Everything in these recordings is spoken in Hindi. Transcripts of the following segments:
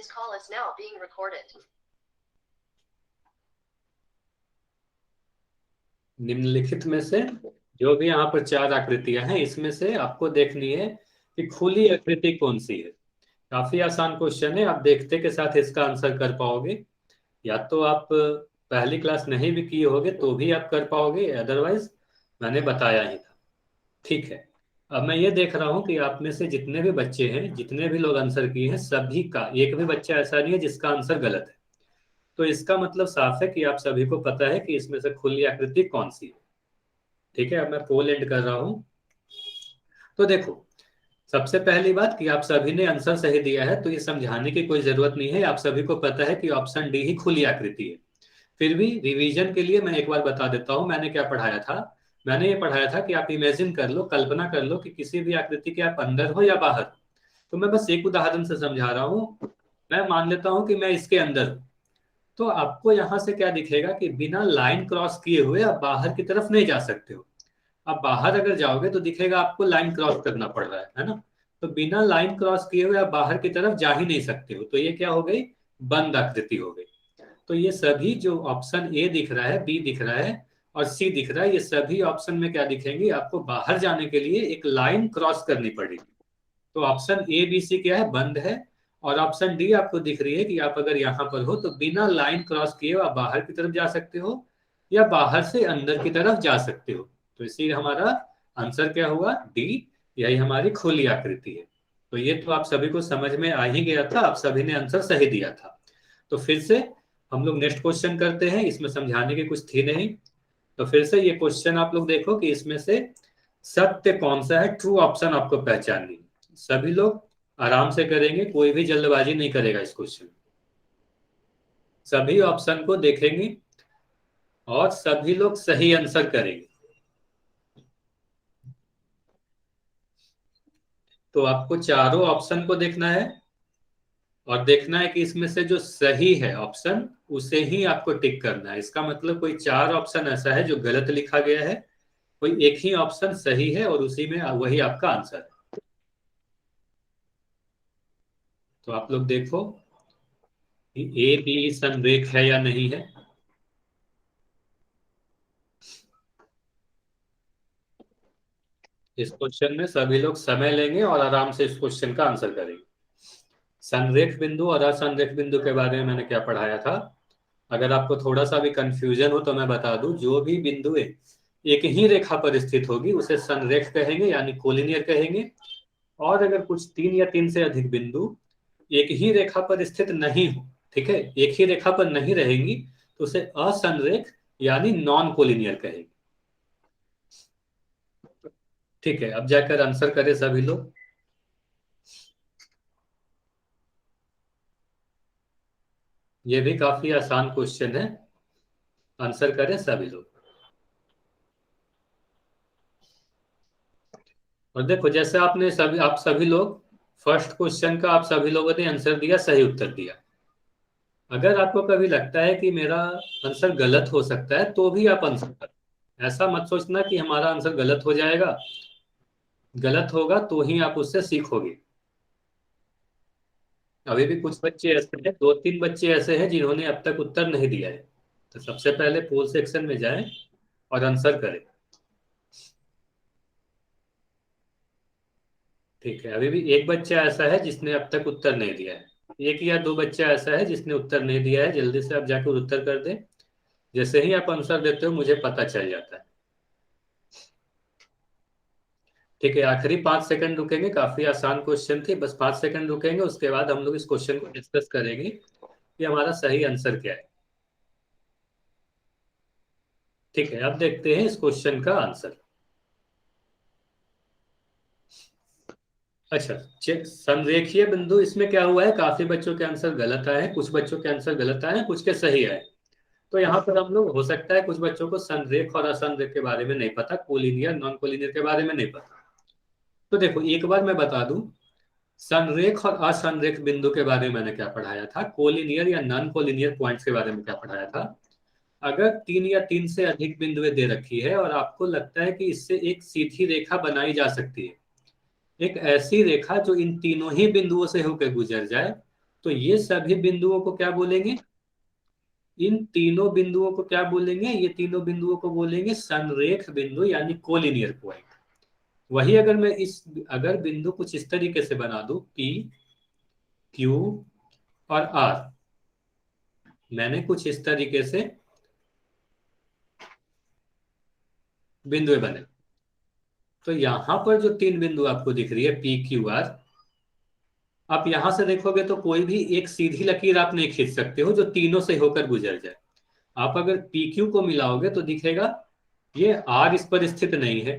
This call is now being recorded. निम्नलिखित में से जो भी यहाँ पर चार आकृतियां हैं इसमें से आपको देखनी है कि खुली आकृति कौन सी है। काफी आसान क्वेश्चन है, आप देखते के साथ इसका आंसर कर पाओगे। या तो आप पहली क्लास नहीं भी किए होगे तो भी आप कर पाओगे, अदरवाइज मैंने बताया ही था। ठीक है, अब मैं ये देख रहा हूं कि आप में से जितने भी बच्चे हैं, जितने भी लोग आंसर किए हैं, सभी का एक भी बच्चा ऐसा नहीं है जिसका आंसर गलत है। तो इसका मतलब साफ है कि आप सभी को पता है कि इसमें से खुली आकृति कौन सी है। ठीक है, अब मैं पोल एंड कर रहा हूं। तो देखो, सबसे पहली बात कि आप सभी ने आंसर सही दिया है, तो ये समझाने की कोई जरूरत नहीं है, आप सभी को पता है कि ऑप्शन डी ही खुली आकृति है। फिर भी रिवीजन के लिए मैं एक बार बता देता हूं मैंने क्या पढ़ाया था। मैंने ये पढ़ाया था कि आप इमेजिन कर लो, कल्पना कर लो कि किसी भी आकृति के आप अंदर हो या बाहर। तो मैं बस एक उदाहरण से समझा रहा हूं। मैं मान लेता हूं कि मैं इसके अंदर हूं। तो आपको यहां से क्या दिखेगा कि बिना लाइन क्रॉस किए हुए आप बाहर की तरफ नहीं जा सकते हो। आप बाहर अगर जाओगे तो दिखेगा आपको लाइन क्रॉस करना पड़ रहा है ना। तो बिना लाइन क्रॉस किए हुए आप बाहर की तरफ जा ही नहीं सकते हो, तो ये क्या हो गई, बंद आकृति हो गई। तो ये सभी जो ऑप्शन ए दिख रहा है, बी दिख रहा है और सी दिख रहा है, ये सभी ऑप्शन में क्या दिखेंगे, आपको बाहर जाने के लिए एक लाइन क्रॉस करनी पड़ेगी। तो ऑप्शन ए बी सी क्या है, बंद है। और ऑप्शन डी आपको दिख रही है कि आप अगर यहाँ पर हो तो बिना लाइन क्रॉस किए आप बाहर की तरफ जा सकते हो या बाहर से अंदर की तरफ जा सकते हो। तो इसी हमारा आंसर क्या हुआ, डी, यही हमारी खुली आकृति है। तो ये तो आप सभी को समझ में आ ही गया था, आप सभी ने आंसर सही दिया था। तो फिर से हम लोग नेक्स्ट क्वेश्चन करते हैं, इसमें समझाने की कुछ थी नहीं। तो फिर से ये क्वेश्चन आप लोग देखो कि इसमें से सत्य कौन सा है, ट्रू ऑप्शन आपको पहचाननी है। सभी लोग आराम से करेंगे, कोई भी जल्दबाजी नहीं करेगा इस क्वेश्चन। सभी ऑप्शन को देखेंगे और सभी लोग सही आंसर करेंगे। तो आपको चारों ऑप्शन को देखना है और देखना है कि इसमें से जो सही है ऑप्शन उसे ही आपको टिक करना है। इसका मतलब कोई चार ऑप्शन ऐसा है जो गलत लिखा गया है, कोई एक ही ऑप्शन सही है और उसी में वही आपका आंसर है। तो आप लोग देखो कि ए बी संरेख है या नहीं है। इस क्वेश्चन में सभी लोग समय लेंगे और आराम से इस क्वेश्चन का आंसर करेंगे। संरेख बिंदु और असंरेख बिंदु के बारे में मैंने क्या पढ़ाया था। अगर आपको थोड़ा सा भी कंफ्यूजन हो तो मैं बता दूं, जो भी बिंदु एक ही रेखा पर स्थित होगी उसे संरेख कहेंगे, यानी कोलिनियर कहेंगे। और अगर कुछ तीन या तीन से अधिक बिंदु एक ही रेखा पर स्थित नहीं हो, ठीक है, एक ही रेखा पर नहीं रहेंगी, तो उसे असंरेख यानी नॉन कोलिनियर कहेंगे। ठीक है, अब जाकर आंसर करें सभी लोग। ये भी काफी आसान क्वेश्चन है, आंसर करें सभी लोग। और देखो, जैसे आप सभी लोग फर्स्ट क्वेश्चन का आप सभी लोगों ने आंसर दिया, सही उत्तर दिया। अगर आपको कभी लगता है कि मेरा आंसर गलत हो सकता है तो भी आप आंसर करें। ऐसा मत सोचना कि हमारा आंसर गलत हो जाएगा, गलत होगा तो ही आप उससे सीखोगे। अभी भी कुछ बच्चे ऐसे हैं, दो तीन बच्चे ऐसे हैं जिन्होंने अब तक उत्तर नहीं दिया है। तो सबसे पहले पोल सेक्शन में जाएं और आंसर करें। ठीक है, अभी भी एक बच्चा ऐसा है जिसने अब तक उत्तर नहीं दिया है। एक या दो बच्चा ऐसा है जिसने उत्तर नहीं दिया है, जल्दी से आप जाकर उत्तर कर दें। जैसे ही आप आंसर देते हो मुझे पता चल जाता है। ठीक है, आखिरी 5 सेकंड रुकेंगे, काफी आसान क्वेश्चन थी, बस 5 सेकंड रुकेंगे, उसके बाद हम लोग इस क्वेश्चन को डिस्कस करेंगे कि हमारा सही आंसर क्या है। ठीक है, अब देखते हैं इस क्वेश्चन का आंसर। अच्छा, संरेखीय बिंदु, इसमें क्या हुआ है, काफी बच्चों के आंसर गलत आए हैं, कुछ बच्चों के आंसर गलत आए हैं, कुछ के सही आए। तो यहाँ पर हम लोग, हो सकता है कुछ बच्चों को संरेख और असंरेख के बारे में नहीं पता, कोलिनियर नॉन कोलिनियर के बारे में नहीं पता। तो देखो, एक बार मैं बता दूं, संरेख और असंरेख बिंदु के बारे में मैंने क्या पढ़ाया था, कोलिनियर या नॉन कोलिनियर पॉइंट्स के बारे में क्या पढ़ाया था। अगर तीन या तीन से अधिक बिंदुएं दे रखी है और आपको लगता है कि इससे एक सीधी रेखा बनाई जा सकती है, एक ऐसी रेखा जो इन तीनों ही बिंदुओं से होकर गुजर जाए, तो ये सभी बिंदुओं को क्या बोलेंगे, इन तीनों बिंदुओं को क्या बोलेंगे, ये तीनों बिंदुओं को बोलेंगे संरेख बिंदु यानी कोलिनियर पॉइंट। वही अगर मैं अगर बिंदु कुछ इस तरीके से बना दूं, P, Q और R, मैंने कुछ इस तरीके से बिंदु बने, तो यहां पर जो तीन बिंदु आपको दिख रही है P, Q, R, आप यहां से देखोगे तो कोई भी एक सीधी लकीर आप नहीं खींच सकते हो जो तीनों से होकर गुजर जाए। आप अगर PQ को मिलाओगे तो दिखेगा ये R इस पर स्थित नहीं है,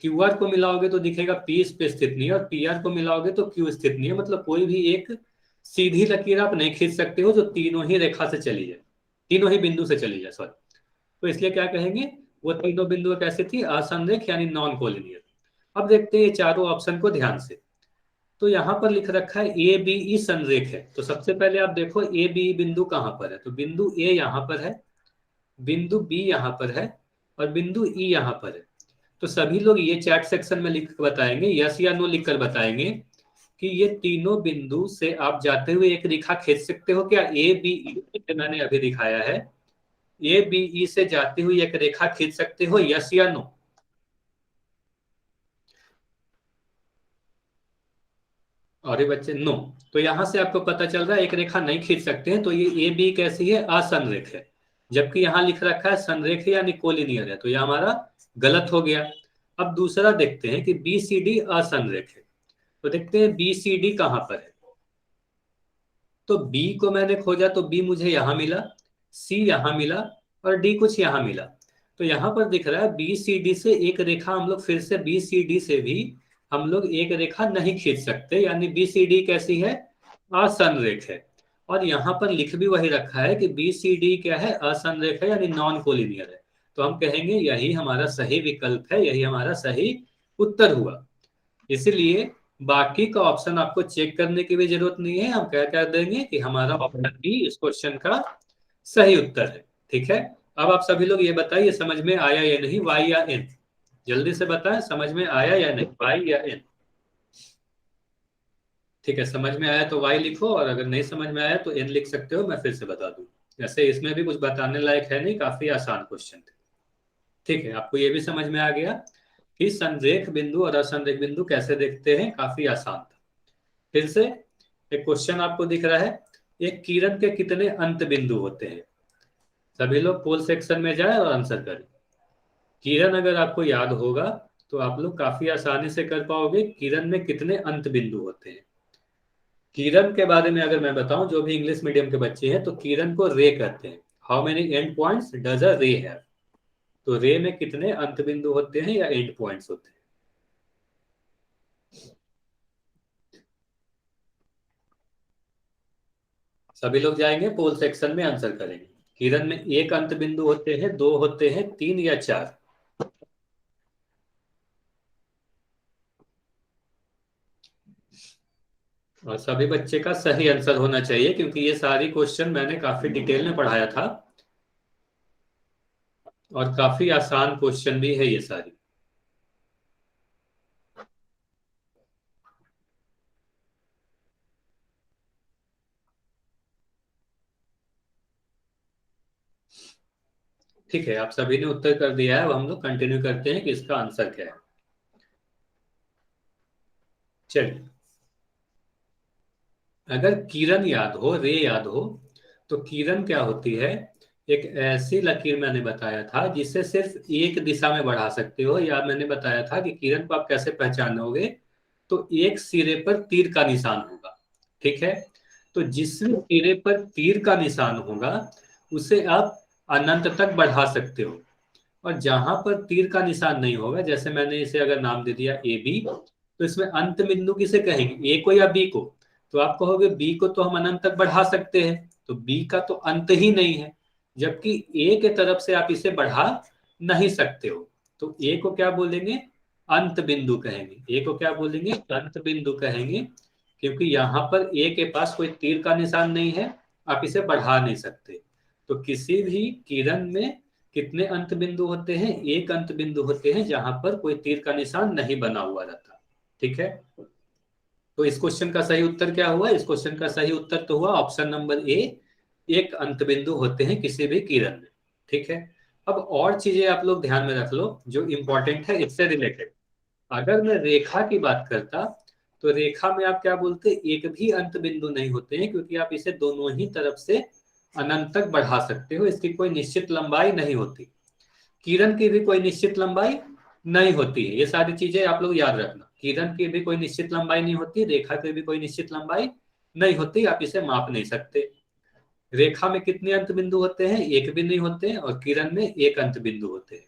QR को मिलाओगे तो दिखेगा P इस पर स्थित नहीं है, और PR को मिलाओगे तो Q स्थित नहीं है। मतलब कोई भी एक सीधी लकीर आप नहीं खींच सकते हो जो तीनों ही रेखा से चली जाए, तीनों ही बिंदु से चली जाए, सॉरी। तो इसलिए क्या कहेंगे, वो तीनों बिंदु कैसे थी, असंरेख यानी नॉन कोलिनियर। अब देखते हैं ये चारों ऑप्शन को ध्यान से। तो यहां पर लिख रखा है ए बी ई संरेख है, तो सबसे पहले आप देखो ए बी बिंदु कहां पर है, तो बिंदु ए यहां पर है, बिंदु बी यहां पर है, और बिंदु ई यहां पर है। तो सभी लोग ये चैट सेक्शन में लिख कर बताएंगे, यस या नो लिख कर बताएंगे कि ये तीनों बिंदु से आप जाते हुए एक रेखा खींच सकते हो क्या, ए बी ई मैंने अभी दिखाया है, ए बी ई से जाती हुई एक रेखा खींच सकते हो, यस या नो। और ये बच्चे नो। तो यहां से आपको पता चल रहा है एक रेखा नहीं खींच सकते हैं, तो ये ए बी कैसी है, असंरेख है। जबकि यहां लिख रखा है संरेख है यानी कोलिनियर है, तो ये हमारा गलत हो गया। अब दूसरा देखते हैं कि बी सी डी असंरेख है, तो देखते हैं बी सी डी कहां पर है। तो बी को मैंने खोजा तो बी मुझे यहां मिला, सी यहां मिला, और डी कुछ यहां मिला। तो यहां पर दिख रहा है बी सी डी से एक रेखा हम लोग फिर से बी सी डी से भी हम लोग एक रेखा नहीं खींच सकते, यानी बी सी डी कैसी है, असंरेख है। और यहां पर लिख भी वही रखा है कि बी सी डी क्या है, असंरेख है यानी नॉन कोलिनियर है। तो हम कहेंगे यही हमारा सही विकल्प है, यही हमारा सही उत्तर हुआ। इसलिए बाकी का ऑप्शन आपको चेक करने की भी जरूरत नहीं है, हम क्या कर देंगे कि हमारा ऑप्शन बी इस क्वेश्चन का सही उत्तर है। ठीक है, अब आप सभी लोग ये बताइए समझ में आया या नहीं, वाई या एन, जल्दी से बताएं समझ में आया या नहीं, वाई या एन। ठीक है, समझ में आया तो वाई लिखो, और अगर नहीं समझ में आया तो एन लिख सकते हो, मैं फिर से बता दूं। वैसे इसमें भी कुछ बताने लायक है नहीं, काफी आसान क्वेश्चन थे। ठीक है, आपको ये भी समझ में आ गया कि संरेख बिंदु और असंरेख बिंदु कैसे देखते हैं, काफी आसान था। फिर से एक क्वेश्चन आपको दिख रहा है, एक किरण के कितने अंत बिंदु होते हैं। सभी लोग पोल सेक्शन में जाएं और आंसर करें। किरण अगर आपको याद होगा तो आप लोग काफी आसानी से कर पाओगे, किरण में कितने अंत बिंदु होते हैं। किरण के बारे में अगर मैं बताऊं, जो भी इंग्लिश मीडियम के बच्चे हैं तो किरण को रे कहते हैं। How many and points does a रे हैव, तो रे में कितने अंत बिंदु होते हैं या एंड पॉइंट्स होते हैं। सभी लोग जाएंगे पोल सेक्शन में आंसर करेंगे। किरण में एक अंत बिंदु होते हैं, दो होते हैं, तीन या चार। और सभी बच्चे का सही आंसर होना चाहिए, क्योंकि ये सारी क्वेश्चन मैंने काफी डिटेल में पढ़ाया था, और काफी आसान क्वेश्चन भी है ये सारी। ठीक है, आप सभी ने उत्तर कर दिया है, अब हम लोग कंटिन्यू करते हैं कि इसका आंसर क्या है। चलिए, अगर किरण याद हो, रे याद हो, तो किरण क्या होती है, एक ऐसी लकीर मैंने बताया था जिसे सिर्फ एक दिशा में बढ़ा सकते हो, या मैंने बताया था कि किरण को आप कैसे पहचानोगे, तो एक सिरे पर तीर का निशान होगा। ठीक है, तो जिस सिरे पर तीर का निशान होगा उसे आप अनंत तक बढ़ा सकते हो, और जहां पर तीर का निशान नहीं होगा, जैसे मैंने इसे अगर नाम दे दिया ए बी, तो इसमें अंत बिंदु किसे कहेंगे, ए को या बी को। तो आप कहोगे बी को तो हम अनंत तक बढ़ा सकते हैं, तो बी का तो अंत ही नहीं है, जबकि ए के तरफ से आप इसे बढ़ा नहीं सकते हो। तो ए को क्या बोलेंगे, अंत बिंदु कहेंगे, ए को क्या बोलेंगे, अंत बिंदु कहेंगे, क्योंकि यहां पर ए के पास कोई तीर का निशान नहीं है, आप इसे बढ़ा नहीं सकते। तो किसी भी किरण में कितने अंत बिंदु होते हैं, एक अंत बिंदु होते हैं जहां पर कोई तीर का निशान नहीं बना हुआ रहता। ठीक है, तो इस क्वेश्चन का सही उत्तर क्या हुआ? इस क्वेश्चन का सही उत्तर तो हुआ ऑप्शन नंबर ए, एक अंत बिंदु होते हैं किसी भी किरण में। ठीक है, अब और चीजें आप लोग ध्यान में रख लो जो इंपॉर्टेंट है इससे रिलेटेड। अगर मैं रेखा की बात करता तो रेखा में आप क्या बोलते, एक भी अंत बिंदु नहीं होते हैं, क्योंकि आप इसे दोनों ही तरफ से अनंत तक बढ़ा सकते हो, इसकी कोई निश्चित लंबाई नहीं होती। किरण की भी कोई निश्चित लंबाई नहीं होती है। ये सारी चीजें आप लोग याद रखना, किरण की भी कोई निश्चित लंबाई नहीं होती, रेखा की भी कोई निश्चित लंबाई नहीं होती, आप इसे माप नहीं सकते। रेखा में कितने अंत बिंदु होते हैं? एक भी नहीं होते हैं, और किरण में एक अंत बिंदु होते हैं।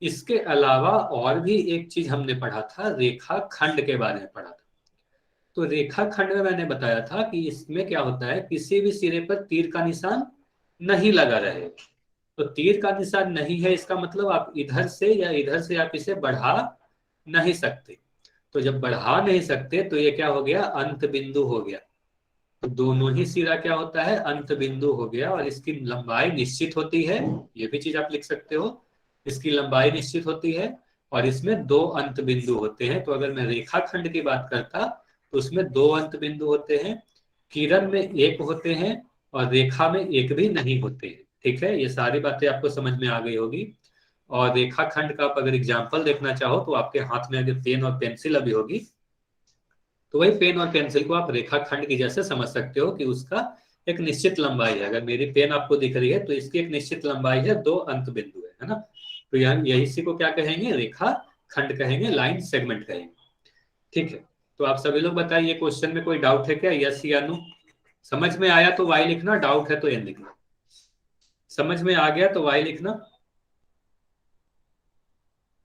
इसके अलावा और भी एक चीज हमने पढ़ा था, रेखा खंड के बारे में पढ़ा था। तो रेखा खंड में मैंने बताया था कि इसमें क्या होता है, किसी भी सिरे पर तीर का निशान नहीं लगा रहे। तो तीर का निशान नहीं है, इसका मतलब आप इधर से या इधर से आप इसे बढ़ा नहीं सकते। तो जब बढ़ा नहीं सकते तो ये क्या हो गया? अंत बिंदु हो गया। तो दोनों ही सिरा क्या होता है? अंत बिंदु हो गया, और इसकी लंबाई निश्चित होती है। ये भी चीज आप लिख सकते हो, इसकी लंबाई निश्चित होती है, और इसमें दो अंत बिंदु होते हैं। तो अगर मैं रेखा खंड की बात करता तो उसमें दो अंत बिंदु होते हैं, किरण में एक होते हैं, और रेखा में एक भी नहीं होते हैं। ठीक है, ये सारी बातें आपको समझ में आ गई होगी। और रेखा खंड का आप अगर एग्जाम्पल देखना चाहो तो आपके हाथ में अगर पेन और पेंसिल अभी होगी तो वही पेन और पेंसिल को आप रेखा खंड की जैसे समझ सकते हो कि उसका एक निश्चित लंबाई है। अगर मेरी पेन आपको दिख रही है तो इसकी एक निश्चित लंबाई है, दो अंत बिंदु है ना। तो यहाँ यही इसी को क्या कहेंगे? रेखा खंड कहेंगे, लाइन सेगमेंट कहेंगे। ठीक है, तो आप सभी लोग बताइए क्वेश्चन में कोई डाउट है क्या? यस या नो? समझ में आया तो वाई लिखना, डाउट है तो एन लिखना। समझ में आ गया तो वाई लिखना।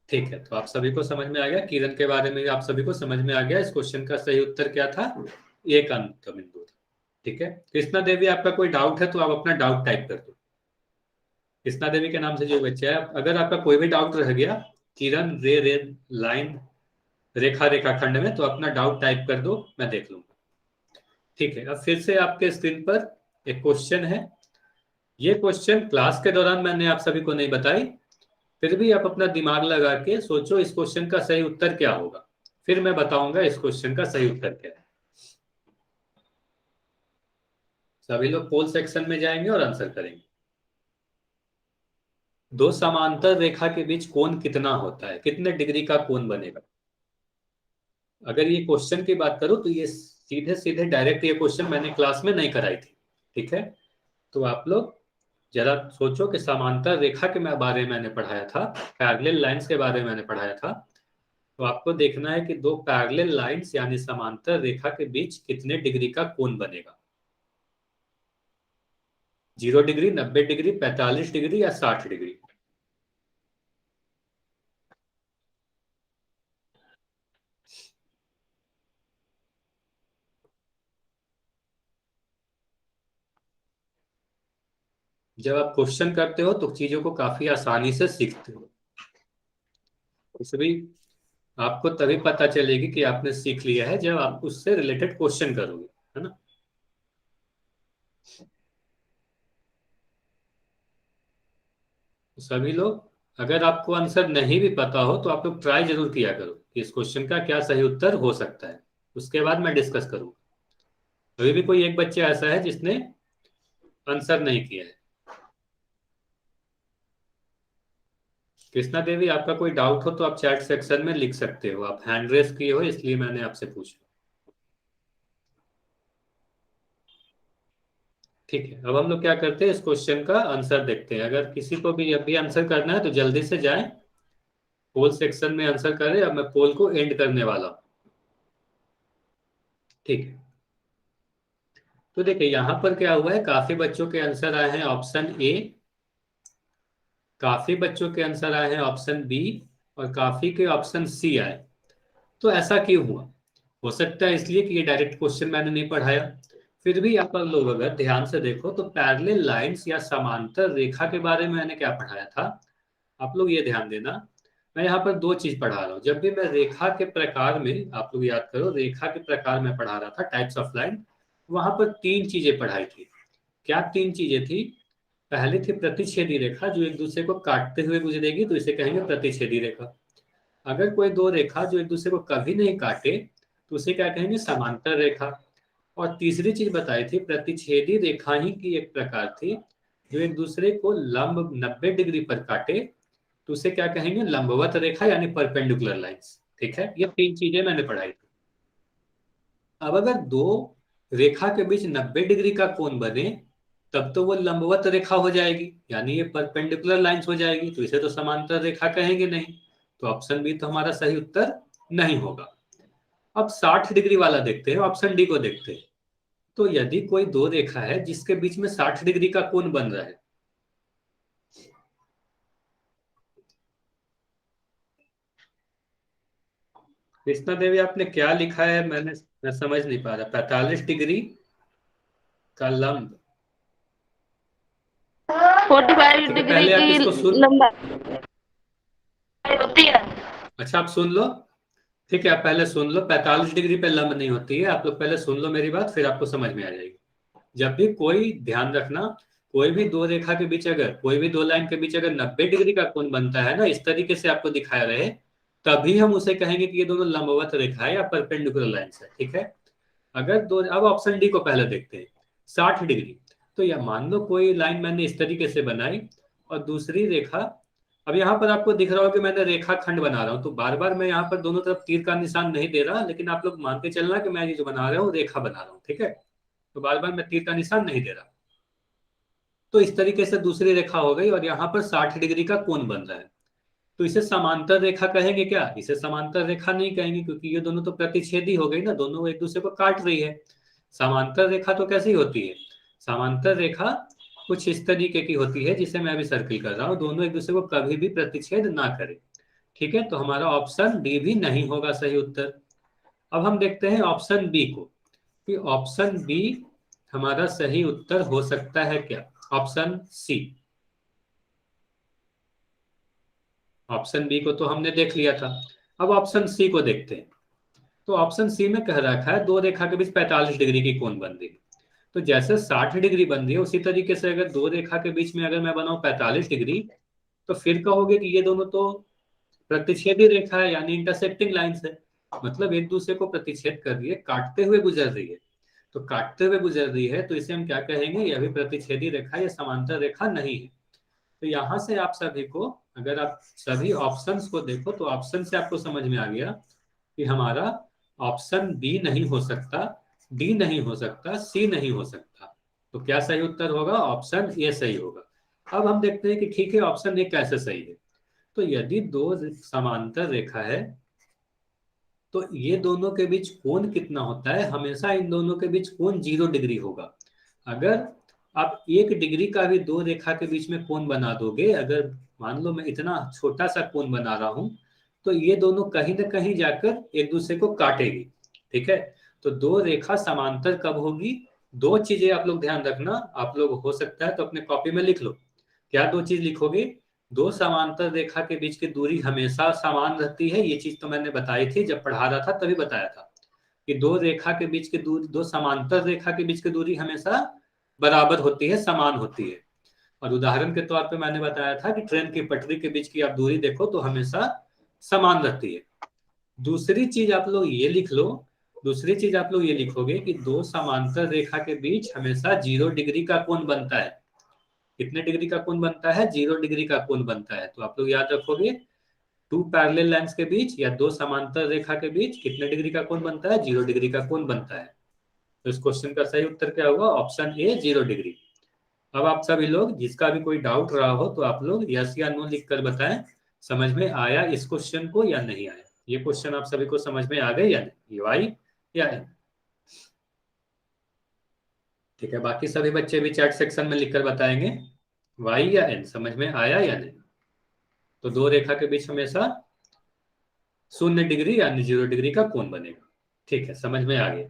ठीक है, तो आप सभी को समझ में आ गया, किरण के बारे में आप सभी को समझ में आ गया। इस क्वेश्चन का सही उत्तर क्या था? एक अंत बिंदु था। ठीक है, कृष्णा देवी आपका कोई डाउट है तो आप अपना डाउट टाइप कर दो। कृष्णा देवी के नाम से जो बच्चा है, अगर आपका कोई भी डाउट रह गया किरण रे रे लाइन रेखा रेखा खंड में, तो अपना डाउट टाइप कर दो, मैं देख लूंगा। ठीक है, अब फिर से आपके स्क्रीन पर एक क्वेश्चन है। ये क्वेश्चन क्लास के दौरान मैंने आप सभी को नहीं बताई, फिर भी आप अपना दिमाग लगा के सोचो इस क्वेश्चन का सही उत्तर क्या होगा, फिर मैं बताऊंगा इस क्वेश्चन का सही उत्तर क्या है। सभी लोग पोल सेक्शन में जाएंगे और आंसर करेंगे। दो समांतर रेखा के बीच कोण कितना होता है? कितने डिग्री का कोण बनेगा? अगर ये क्वेश्चन की बात करूं तो ये सीधे सीधे डायरेक्ट ये क्वेश्चन मैंने क्लास में नहीं कराई थी। ठीक है, तो आप लोग जरा सोचो कि समांतर रेखा के बारे में मैंने पढ़ाया था, पैरेलल लाइंस के बारे में मैंने पढ़ाया था। तो आपको देखना है कि दो पैरेलल लाइंस यानी समांतर रेखा के बीच कितने डिग्री का कोण बनेगा। 0 डिग्री, 90 डिग्री, 45 डिग्री या 60 डिग्री? जब आप क्वेश्चन करते हो तो चीजों को काफी आसानी से सीखते हो। उसे भी आपको तभी पता चलेगी कि आपने सीख लिया है जब आप उससे रिलेटेड क्वेश्चन करोगे, है ना। तो सभी लोग, अगर आपको आंसर नहीं भी पता हो तो आप लोग ट्राई जरूर किया करो कि इस क्वेश्चन का क्या सही उत्तर हो सकता है, उसके बाद मैं डिस्कस करूंगा। अभी भी कोई एक बच्चा ऐसा है जिसने आंसर नहीं किया है? कृष्णा देवी आपका कोई डाउट हो तो आप चैट सेक्शन में लिख सकते हो, आप हैंड रेस किए हो इसलिए मैंने आपसे पूछा। ठीक है, अब हम लोग क्या करते हैं, इस क्वेश्चन का आंसर देखते हैं। अगर किसी को भी अब भी आंसर करना है तो जल्दी से जाएं, पोल सेक्शन में आंसर करें। अब मैं पोल को एंड करने वाला हूं। ठीक है, तो देखिए यहाँ पर क्या हुआ है, काफी बच्चों के आंसर आए हैं ऑप्शन ए, काफी बच्चों के आंसर आए हैं ऑप्शन बी, और काफी के ऑप्शन सी आए। तो ऐसा क्यों हुआ? हो सकता है इसलिए कि ये डायरेक्ट क्वेश्चन मैंने नहीं पढ़ाया। फिर भी आप लोग अगर ध्यान से देखो तो पैरेलल लाइंस या समांतर रेखा के बारे में मैंने क्या पढ़ाया था, आप लोग ये ध्यान देना। मैं यहाँ पर दो चीज पढ़ा रहा हूँ। जब भी मैं रेखा के प्रकार में, आप लोग याद करो, रेखा के प्रकार में पढ़ा रहा था, टाइप्स ऑफ लाइन, वहां पर तीन चीजें पढ़ाई थी। क्या तीन चीजें थी? पहली थी प्रतिच्छेदी रेखा, जो एक दूसरे को काटते हुए गुजरेगी तो इसे कहेंगे प्रतिच्छेदी रेखा। अगर कोई दो रेखा जो एक दूसरे को कभी नहीं काटे तो उसे क्या कहेंगे, समांतर रेखा। और तीसरी चीज बताई थी, प्रतिच्छेदी रेखा ही की एक प्रकार थी जो एक दूसरे को लंब 90 डिग्री पर काटे, तो उसे क्या कहेंगे, लंबवत रेखा यानी परपेंडिकुलर लाइंस। ठीक है, ये 3 चीजें मैंने पढ़ाई थी। अब अगर दो रेखा के बीच 90 डिग्री का कोण बने, तब तो वो लंबवत रेखा हो जाएगी, यानी ये परपेंडिकुलर लाइंस हो जाएगी, तो इसे तो समांतर रेखा कहेंगे नहीं। तो ऑप्शन बी तो हमारा सही उत्तर नहीं होगा। अब 60 डिग्री वाला देखते हैं, ऑप्शन डी को देखते हैं। तो यदि कोई दो रेखा है जिसके बीच में 60 डिग्री का कोण बन रहा है, कृष्णा देवी आपने क्या लिखा है, मैं समझ नहीं पा रहा। 45 डिग्री का लंब, 45 ठीक है, डिग्री पहले आप की इसको सुन, लंबाई होती है। अच्छा आप सुन लो, ठीक है, आप पहले सुन लो। 45 डिग्री पे लंब नहीं होती है, आप लोग पहले सुन लो मेरी बात, फिर आपको समझ में आ जाएगी। जब भी कोई, ध्यान रखना, कोई भी दो रेखा के बीच, अगर कोई भी दो लाइन के बीच अगर 90 डिग्री का कोण बनता है ना, इस तरीके से आपको दिखाया रहे, तभी हम उसे कहेंगे कि ये दोनों लंबवत रेखा है या परपेंडिकुलर लाइंस है। ठीक है, अगर दो, अब ऑप्शन डी को पहले देखते हैं, 60 डिग्री। तो यह मान लो कोई लाइन मैंने इस तरीके से बनाई और दूसरी रेखा, अब यहाँ पर आपको दिख रहा हो कि मैंने रेखा खंड बना रहा हूँ, तो बार बार मैं यहाँ पर दोनों तरफ तीर का निशान नहीं दे रहा, लेकिन आप लोग मान के चलना कि मैं ये जो बना रहा हूँ रेखा बना रहा हूँ। ठीक है, तो बार बार मैं तीर का निशान नहीं दे रहा। तो इस तरीके से दूसरी रेखा हो गई और यहाँ पर 60 डिग्री का कोण बन रहा है, तो इसे समांतर रेखा कहेंगे क्या? इसे समांतर रेखा नहीं कहेंगे, क्योंकि ये दोनों तो प्रतिच्छेदी हो गई ना, दोनों एक दूसरे को काट रही है। समांतर रेखा तो कैसी होती है? समांतर रेखा कुछ इस तरीके की होती है, जिसे मैं अभी सर्किल कर रहा हूँ, दोनों एक दूसरे को कभी भी प्रतिच्छेद ना करे। ठीक है, तो हमारा ऑप्शन डी भी नहीं होगा सही उत्तर। अब हम देखते हैं ऑप्शन बी को, कि ऑप्शन बी हमारा सही उत्तर हो सकता है क्या? ऑप्शन सी, ऑप्शन बी को तो हमने देख लिया था। अब ऑप्शन सी को देखते हैं। तो ऑप्शन सी में कह रखा है दो रेखा के बीच 45 डिग्री की कोण बन रही है। तो जैसे 60 डिग्री बन रही है, उसी तरीके से अगर दो रेखा के बीच में अगर मैं बनाऊं 45 डिग्री, तो फिर कहोगे कि ये दोनों तो प्रतिच्छेदी रेखा है, यानी इंटरसेक्टिंग लाइंस है। मतलब एक दूसरे को प्रतिच्छेद कर रही है, काटते हुए गुजर रही है। तो काटते हुए गुजर रही है, तो इसे हम क्या कहेंगे? यह भी प्रतिच्छेदी रेखा या समांतर रेखा नहीं है। तो यहां से आप सभी को, अगर आप सभी ऑप्शंस को देखो, तो ऑप्शन से आपको समझ में आ गया कि हमारा ऑप्शन बी नहीं हो सकता, डी नहीं हो सकता, सी नहीं हो सकता। तो क्या सही उत्तर होगा? ऑप्शन ए सही होगा। अब हम देखते हैं कि ठीक है, ऑप्शन ए कैसे सही है। तो यदि दो समांतर रेखा है, तो ये दोनों के बीच कोण कितना होता है? हमेशा इन दोनों के बीच कोण 0 डिग्री होगा। अगर आप 1 डिग्री का भी दो रेखा के बीच में कोण बना दोगे, अगर मान लो मैं इतना छोटा सा कोण बना रहा हूं, तो ये दोनों कहीं ना कहीं जाकर एक दूसरे को काटेगी। ठीक है, तो दो रेखा समांतर कब होगी? दो चीजें आप लोग ध्यान रखना, आप लोग हो सकता है तो अपने कॉपी में लिख लो। क्या दो चीज लिखोगे? दो समांतर रेखा के बीच की दूरी हमेशा समान रहती है, ये चीज तो मैंने बताई थी जब पढ़ा रहा था, तभी बताया था कि दो रेखा के बीच की दूरी, दो समांतर रेखा के बीच की दूरी हमेशा बराबर होती है, समान होती है। और उदाहरण के तौर पे मैंने बताया था कि ट्रेन की पटरी के बीच की आप दूरी देखो तो हमेशा समान रहती है। दूसरी चीज आप लोग ये लिख लो, दूसरी चीज आप लोग ये लिखोगे कि दो समांतर रेखा के बीच हमेशा 0 डिग्री का कोण बनता है। कितने डिग्री का कोण बनता है? 0 डिग्री का कोण बनता है। तो आप लोग याद रखोगे, टू पैरेलल लाइंस के बीच या दो समांतर रेखा के बीच कितने डिग्री का कोण बनता है? 0 डिग्री का कोण बनता है। तो इस क्वेश्चन का सही उत्तर क्या होगा? Option A, 0 degree. अब आप सभी लोग, जिसका भी कोई डाउट रहा हो, तो आप लोग यस या नो लिख कर बताएं, समझ में आया इस क्वेश्चन को या नहीं आया। ये क्वेश्चन आप सभी को समझ में आ गए या नहीं? वाई या एन? ठीक है, बाकी सभी बच्चे भी चैट सेक्शन में लिखकर बताएंगे वाई या एन, समझ में आया या नहीं। तो दो रेखा के बीच हमेशा 0 डिग्री यानी 0 डिग्री का कोण बनेगा। ठीक है, समझ में आ गया।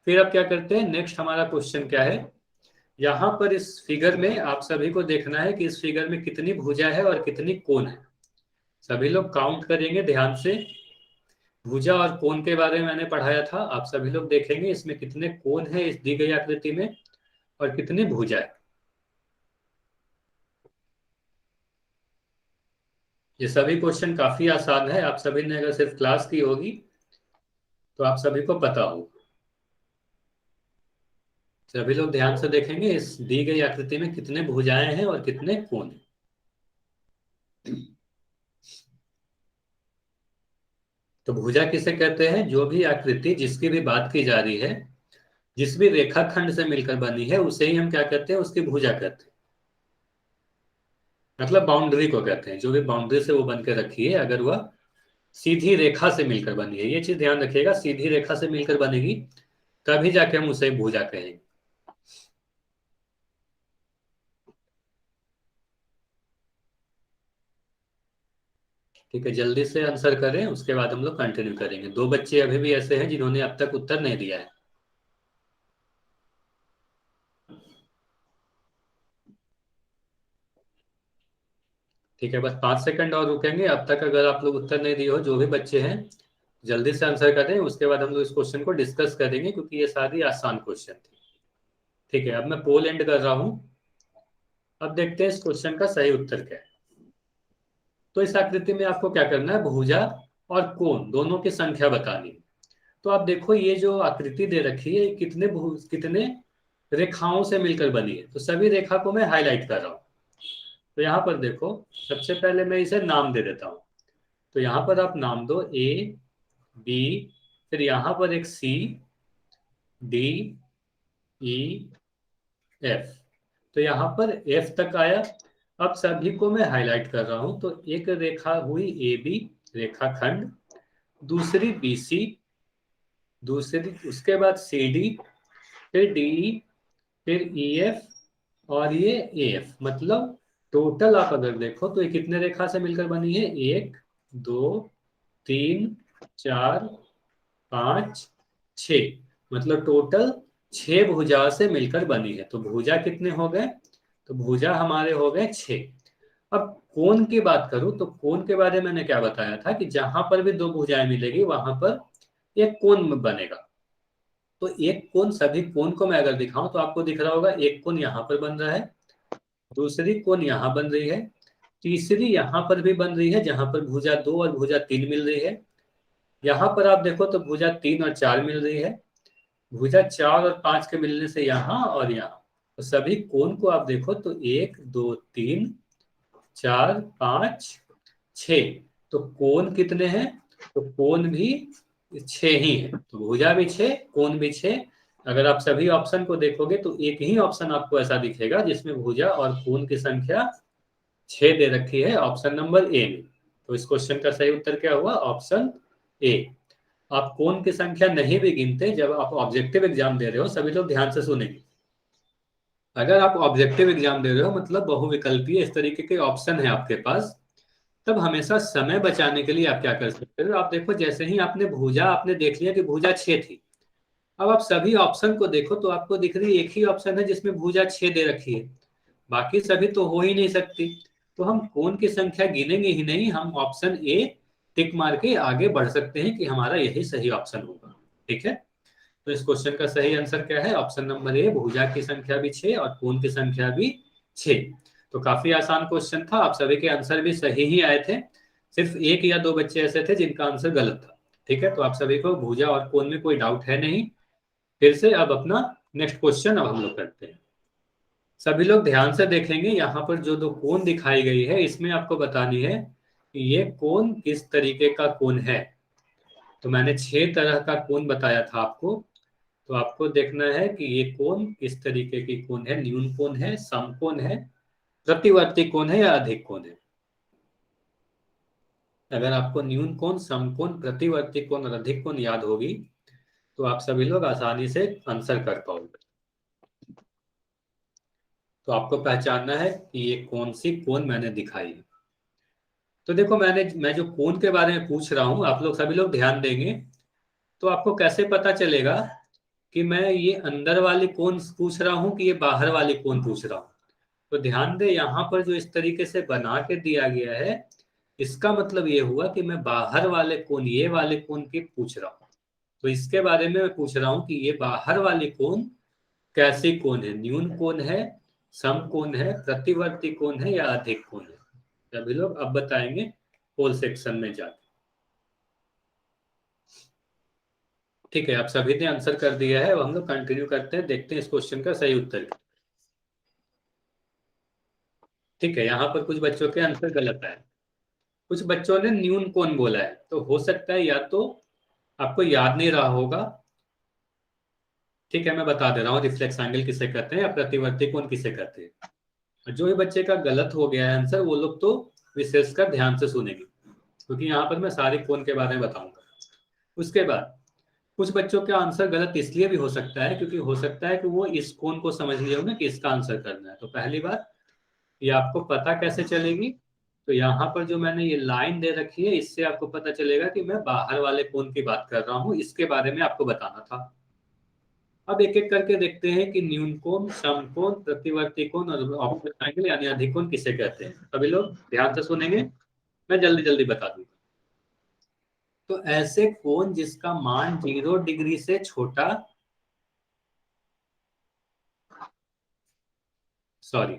फिर अब क्या करते हैं, नेक्स्ट हमारा क्वेश्चन क्या है? यहाँ पर इस फिगर में आप सभी को देखना है कि इस फिगर में कितनी भुजा है और कितनी कोण है। सभी लोग काउंट करेंगे ध्यान से। भुजा और कोण के बारे में मैंने पढ़ाया था, आप सभी लोग देखेंगे इसमें कितने कोण है इस दी गई आकृति में और कितनी भुजा है। ये सभी क्वेश्चन काफी आसान है, आप सभी ने अगर सिर्फ क्लास की होगी तो आप सभी को पता होगा। सभी लोग ध्यान से देखेंगे इस दी गई आकृति में कितने भुजाएं हैं और कितने कोण हैं। तो भुजा किसे कहते हैं? जो भी आकृति जिसकी भी बात की जा रही है, जिस भी रेखाखंड से मिलकर बनी है, उसे ही हम क्या कहते हैं? उसकी भुजा कहते हैं। मतलब बाउंड्री को कहते हैं। जो भी बाउंड्री से वो बन के रखी है, अगर वह सीधी रेखा से मिलकर बनी है, ये चीज ध्यान रखिएगा, सीधी रेखा से मिलकर बनेगी तभी जाके हम उसे भुजा कहेंगे। ठीक है, जल्दी से आंसर करें, उसके बाद हम लोग कंटिन्यू करेंगे। 2 बच्चे अभी भी ऐसे हैं जिन्होंने अब तक उत्तर नहीं दिया है। ठीक है, बस 5 सेकंड और रुकेंगे। अब तक अगर आप लोग उत्तर नहीं दिए हो, जो भी बच्चे हैं, जल्दी से आंसर करें, उसके बाद हम लोग इस क्वेश्चन को डिस्कस करेंगे, क्योंकि ये सारी आसान क्वेश्चन थी। ठीक है, अब मैं पोल एंड कर रहा हूं। अब देखते हैं इस क्वेश्चन का सही उत्तर क्या है। तो इस आकृति में आपको क्या करना है? भुजा और कोण दोनों की संख्या बतानी है। तो आप देखो, ये जो आकृति दे रखी है, कितने रेखाओं से मिलकर बनी है। तो सभी रेखा को मैं हाईलाइट कर रहा हूं। तो यहां पर देखो, सबसे पहले मैं इसे नाम दे देता हूं। तो यहां पर आप नाम दो ए, बी, फिर यहां पर एक सी, डी, ई, एफ। तो यहां पर एफ तक आया। अब सभी को मैं हाईलाइट कर रहा हूं। तो एक रेखा हुई ए बी रेखाखंड, दूसरी बी सी, दूसरी उसके बाद सी डी, फिर डी ई, फिर ई एफ, और ये ए एफ। मतलब टोटल आप अगर देखो तो ये कितने रेखा से मिलकर बनी है? 1 2 3 4 5 6। मतलब टोटल 6 भुजा से मिलकर बनी है। तो भुजा कितने हो गए? तो भुजा हमारे हो गए 6। अब कोण की बात करूं तो कोण के बारे में मैंने क्या बताया था कि जहां पर भी 2 भुजाएं मिलेगी वहां पर एक कोण बनेगा। तो एक कोण, सभी कोण को मैं अगर दिखाऊं तो आपको दिख रहा होगा, एक कोण यहां पर बन रहा है, दूसरी कोण यहां बन रही है, तीसरी यहां पर भी बन रही है जहां पर भुजा 2 और भुजा 3 मिल रही है। यहां पर आप देखो तो भुजा 3 और 4 मिल रही है। भुजा 4 और 5 के मिलने से यहाँ और यहाँ। तो सभी कोण को आप देखो तो 1 2 3 4 5 6। तो कोण कितने हैं? तो कोण भी 6 ही है। तो भुजा भी 6, कोण भी 6। अगर आप सभी ऑप्शन को देखोगे तो एक ही ऑप्शन आपको ऐसा दिखेगा जिसमें भुजा और कोण की संख्या 6 दे रखी है, ऑप्शन नंबर ए में। तो इस क्वेश्चन का सही उत्तर क्या हुआ? Option A. आप कोण की संख्या नहीं भी गिनते जब आप ऑब्जेक्टिव एग्जाम दे रहे हो। सभी लोग ध्यान से सुनेंगे। अगर आप ऑब्जेक्टिव एग्जाम दे रहे हो, मतलब बहुविकल्पीय इस तरीके के ऑप्शन है आपके पास, तब हमेशा समय बचाने के लिए आप क्या कर सकते हो? आप देखो, जैसे ही आपने देख लिया कि भुजा 6 थी, अब आप सभी ऑप्शन को देखो तो आपको दिख रही एक ही ऑप्शन है जिसमें भुजा 6 दे रखी है, बाकी सभी तो हो ही नहीं सकती। तो हम कोण की संख्या गिनेंगे ही नहीं, हम ऑप्शन ए टिक मार के आगे बढ़ सकते हैं कि हमारा यही सही ऑप्शन होगा। ठीक है, तो इस क्वेश्चन का सही आंसर क्या है? ऑप्शन नंबर ए, भुजा की संख्या भी 6 और कोण की संख्या भी 6। तो काफी आसान क्वेश्चन था, आप सभी के आंसर भी सही ही आए थे। सिर्फ 1 या 2 बच्चे ऐसे थे जिनका आंसर गलत था। ठीक है, तो आप सभी को भुजा और कोण में कोई डाउट है नहीं। फिर से अब अपना नेक्स्ट क्वेश्चन अब हम लोग करते हैं। सभी लोग ध्यान से देखेंगे, यहाँ पर जो 2 कोण दिखाई गई है, इसमें आपको बतानी है कि ये कोण किस तरीके का कोण है। तो मैंने 6 तरह का कोण बताया था आपको। तो आपको देखना है कि ये कोण किस तरीके की कोण है। न्यून कोण है, समकोण है, प्रतिवर्ती कोण है या अधिक कोण है। अगर आपको न्यून कोण, समकोण, प्रतिवर्ती कोण और अधिक कोण याद होगी तो आप सभी लोग आसानी से आंसर कर पाओगे। तो आपको पहचानना है कि ये कौन सी कोण मैंने दिखाई है। तो देखो, मैं जो कोण के बारे में पूछ रहा हूं, आप लोग सभी लोग ध्यान देंगे तो आपको कैसे पता चलेगा कि मैं ये अंदर वाली कोण पूछ रहा हूं कि ये बाहर वाली कोण पूछ रहा हूं। तो ध्यान दे, यहां पर जो इस तरीके से बना के दिया गया है, इसका मतलब ये हुआ कि मैं बाहर वाले कोण, ये वाले कोण की पूछ रहा हूँ। तो इसके बारे में मैं पूछ रहा हूँ कि ये बाहर वाली कोण कैसी कोण है। न्यून कोण है, सम कोण है, प्रतिवर्ती कोण है या अधिक कोण है। सभी लोग अब बताएंगे पोल सेक्शन में जाकर। ठीक है, आप सभी ने आंसर कर दिया है। अब हम लोग कंटिन्यू करते हैं, देखते हैं इस क्वेश्चन का सही उत्तर क्या। ठीक है, यहाँ पर कुछ बच्चों के आंसर गलत है। कुछ बच्चों ने न्यून कोण बोला है, तो हो सकता है या तो आपको याद नहीं रहा होगा। ठीक है, मैं बता दे रहा हूँ रिफ्लेक्स एंगल किसे कहते हैं या प्रतिवर्ती कोण किसे कहते हैं। जो भी बच्चे का गलत हो गया है आंसर, वो लोग तो विशेषकर ध्यान से सुनेंगे, क्योंकि यहाँ पर मैं सारे कोण के बारे में बताऊंगा। उसके बाद कुछ बच्चों का आंसर गलत इसलिए भी हो सकता है क्योंकि हो सकता है कि वो इस कोण को समझ लिए होंगे कि इसका आंसर करना है। तो पहली बात, ये आपको पता कैसे चलेगी? तो यहाँ पर जो मैंने ये लाइन दे रखी है, इससे आपको पता चलेगा कि मैं बाहर वाले कोण की बात कर रहा हूँ, इसके बारे में आपको बताना था। अब एक एक करके देखते हैं कि न्यून कोण, समकोण, प्रतिवर्ती कोण और ऑपोजिट एंगल यानी अधिकोण किसे कहते हैं। सभी लोग ध्यान से सुनेंगे, मैं जल्दी जल्दी बता दूंगा। तो ऐसे कोण जिसका मान 0 डिग्री से छोटा, सॉरी,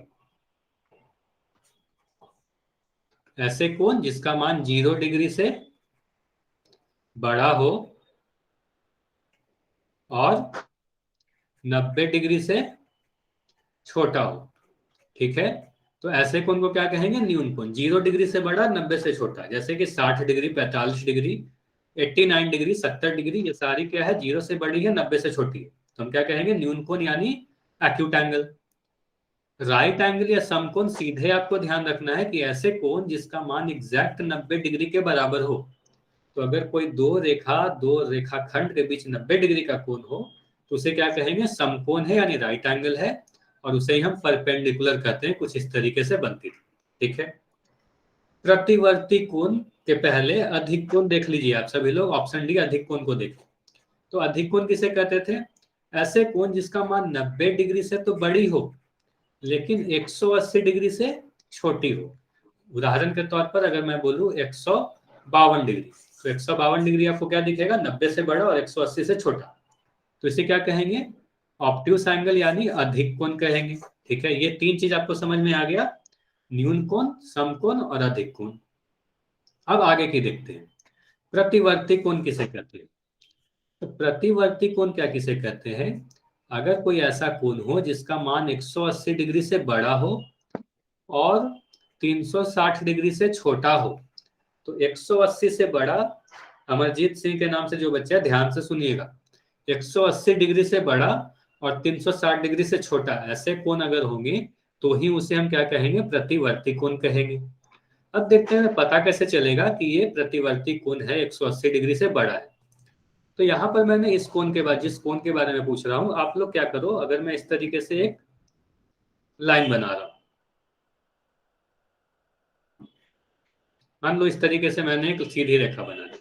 ऐसे कोण जिसका मान 0 डिग्री से बड़ा हो और 90 डिग्री से छोटा हो। ठीक है, तो ऐसे कोण को क्या कहेंगे? न्यून कोण। 0 डिग्री से बड़ा, 90 से छोटा, जैसे कि 60 डिग्री, 45 डिग्री, 89 डिग्री, 70 डिग्री, ये सारी क्या है? 0 से बड़ी है, 90 से छोटी है, तो हम क्या कहेंगे? न्यून कोण यानी एक्यूट एंगल। राइट एंगल या समकोण, सीधे आपको ध्यान रखना है कि ऐसे कोण जिसका मान एग्जैक्ट 90 डिग्री के बराबर हो। तो अगर कोई दो रेखाखंड के बीच 90 डिग्री का कोण हो तो उसे क्या कहेंगे? समकोण है यानी राइट एंगल है, और उसे ही हम परपेंडिकुलर कहते हैं। कुछ इस तरीके से बनती है। ठीक है, प्रतिवर्ती कोण के पहले अधिक कोण देख लीजिए आप सभी लोग। ऑप्शन डी अधिक कोण को देखो। तो अधिक कोण किसे कहते थे? ऐसे कोण जिसका मान 90 डिग्री से तो बड़ी हो लेकिन 180 डिग्री से छोटी हो। उदाहरण के तौर पर अगर मैं बोलूं 152 डिग्री, तो 152 डिग्री आपको क्या दिखेगा? 90 से बड़ा और 180 से छोटा, तो इसे क्या कहेंगे? ऑब्ट्यूस एंगल यानी अधिक कोण कहेंगे। ठीक है, ये तीन चीज आपको समझ में आ गया, न्यून कोण, समकोण और अधिक कोण। अब आगे की देखते हैं, प्रतिवर्ती कोण किसे कहते हैं। तो प्रतिवर्ती कोण क्या किसे कहते हैं? अगर कोई ऐसा कोण हो जिसका मान 180 डिग्री से बड़ा हो और 360 डिग्री से छोटा हो। तो 180 से बड़ा, अमरजीत सिंह के नाम से जो बच्चा है ध्यान से सुनिएगा, 180 डिग्री से बड़ा और 360 डिग्री से छोटा, ऐसे कोण अगर होंगे तो ही उसे हम क्या कहेंगे? प्रतिवर्ती कोण कहेंगे। अब देखते हैं पता कैसे चलेगा कि ये प्रतिवर्ती कोण है, 180 डिग्री से बड़ा है। तो यहाँ पर मैंने इस कोण के बाद, जिस कोण के बारे में पूछ रहा हूं, आप लोग क्या करो, अगर मैं इस तरीके से एक लाइन बना रहा हूं, मान लो इस तरीके से मैंने एक सीधी रेखा बना दी,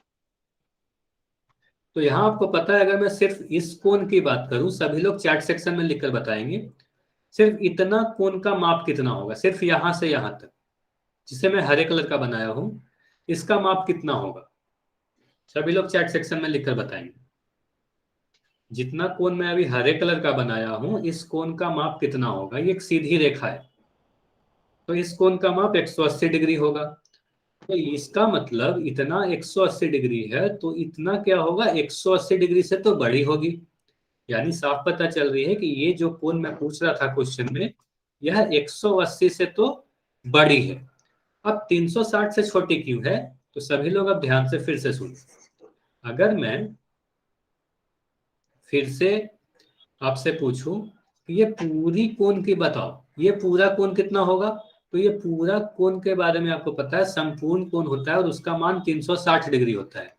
तो यहां आपको पता है अगर मैं सिर्फ इस कोण की बात करूं, सभी लोग चैट सेक्शन में लिखकर बताएंगे सिर्फ इतना कोण का माप कितना होगा, सिर्फ यहां से यहां तक, जिसे मैं हरे कलर का बनाया हूं, इसका माप कितना होगा? सभी लोग चैट सेक्शन में लिखकर बताएंगे। जितना कोण मैं अभी हरे कलर का बनाया हूं, इस कोण का माप कितना होगा? ये एक सीधी रेखा है, तो इस कोण का माप 180 डिग्री होगा। तो इसका मतलब इतना 180 डिग्री है, तो इतना क्या होगा? 180 डिग्री से तो बड़ी होगी। यानी साफ पता चल रही है कि ये जो कोण मैं पूछ रहा था क्वेश्चन में, यह 180 से तो बड़ी है। अब 360 से छोटी क्यों है? तो सभी लोग अब ध्यान से फिर से सुनो। अगर मैं फिर से आपसे पूछूं कि ये पूरी कोण की बताओ, ये पूरा कोण कितना होगा? तो ये पूरा कोण के बारे में आपको पता है, संपूर्ण कोण होता है और उसका मान 360 डिग्री होता है।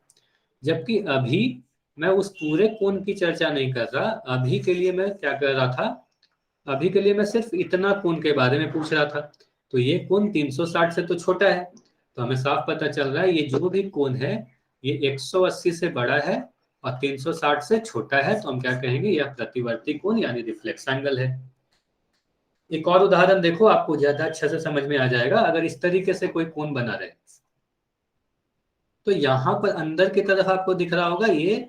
जबकि अभी मैं उस पूरे कोण की चर्चा नहीं कर रहा, अभी के लिए मैं क्या कर रहा था? अभी के लिए मैं सिर्फ इतना कोण के बारे में पूछ रहा था। तो ये कोण 360 से तो छोटा है, तो हमें साफ पता चल रहा है ये जो भी कोण है ये 180 से बड़ा है और 360 से छोटा है, तो हम क्या कहेंगे? यह प्रतिवर्ती कोण यानी रिफ्लेक्स एंगल है। एक और उदाहरण देखो, आपको ज्यादा अच्छे से समझ में आ जाएगा। अगर इस तरीके से कोई कोण बना रहे, तो यहां पर अंदर की तरफ आपको दिख रहा होगा ये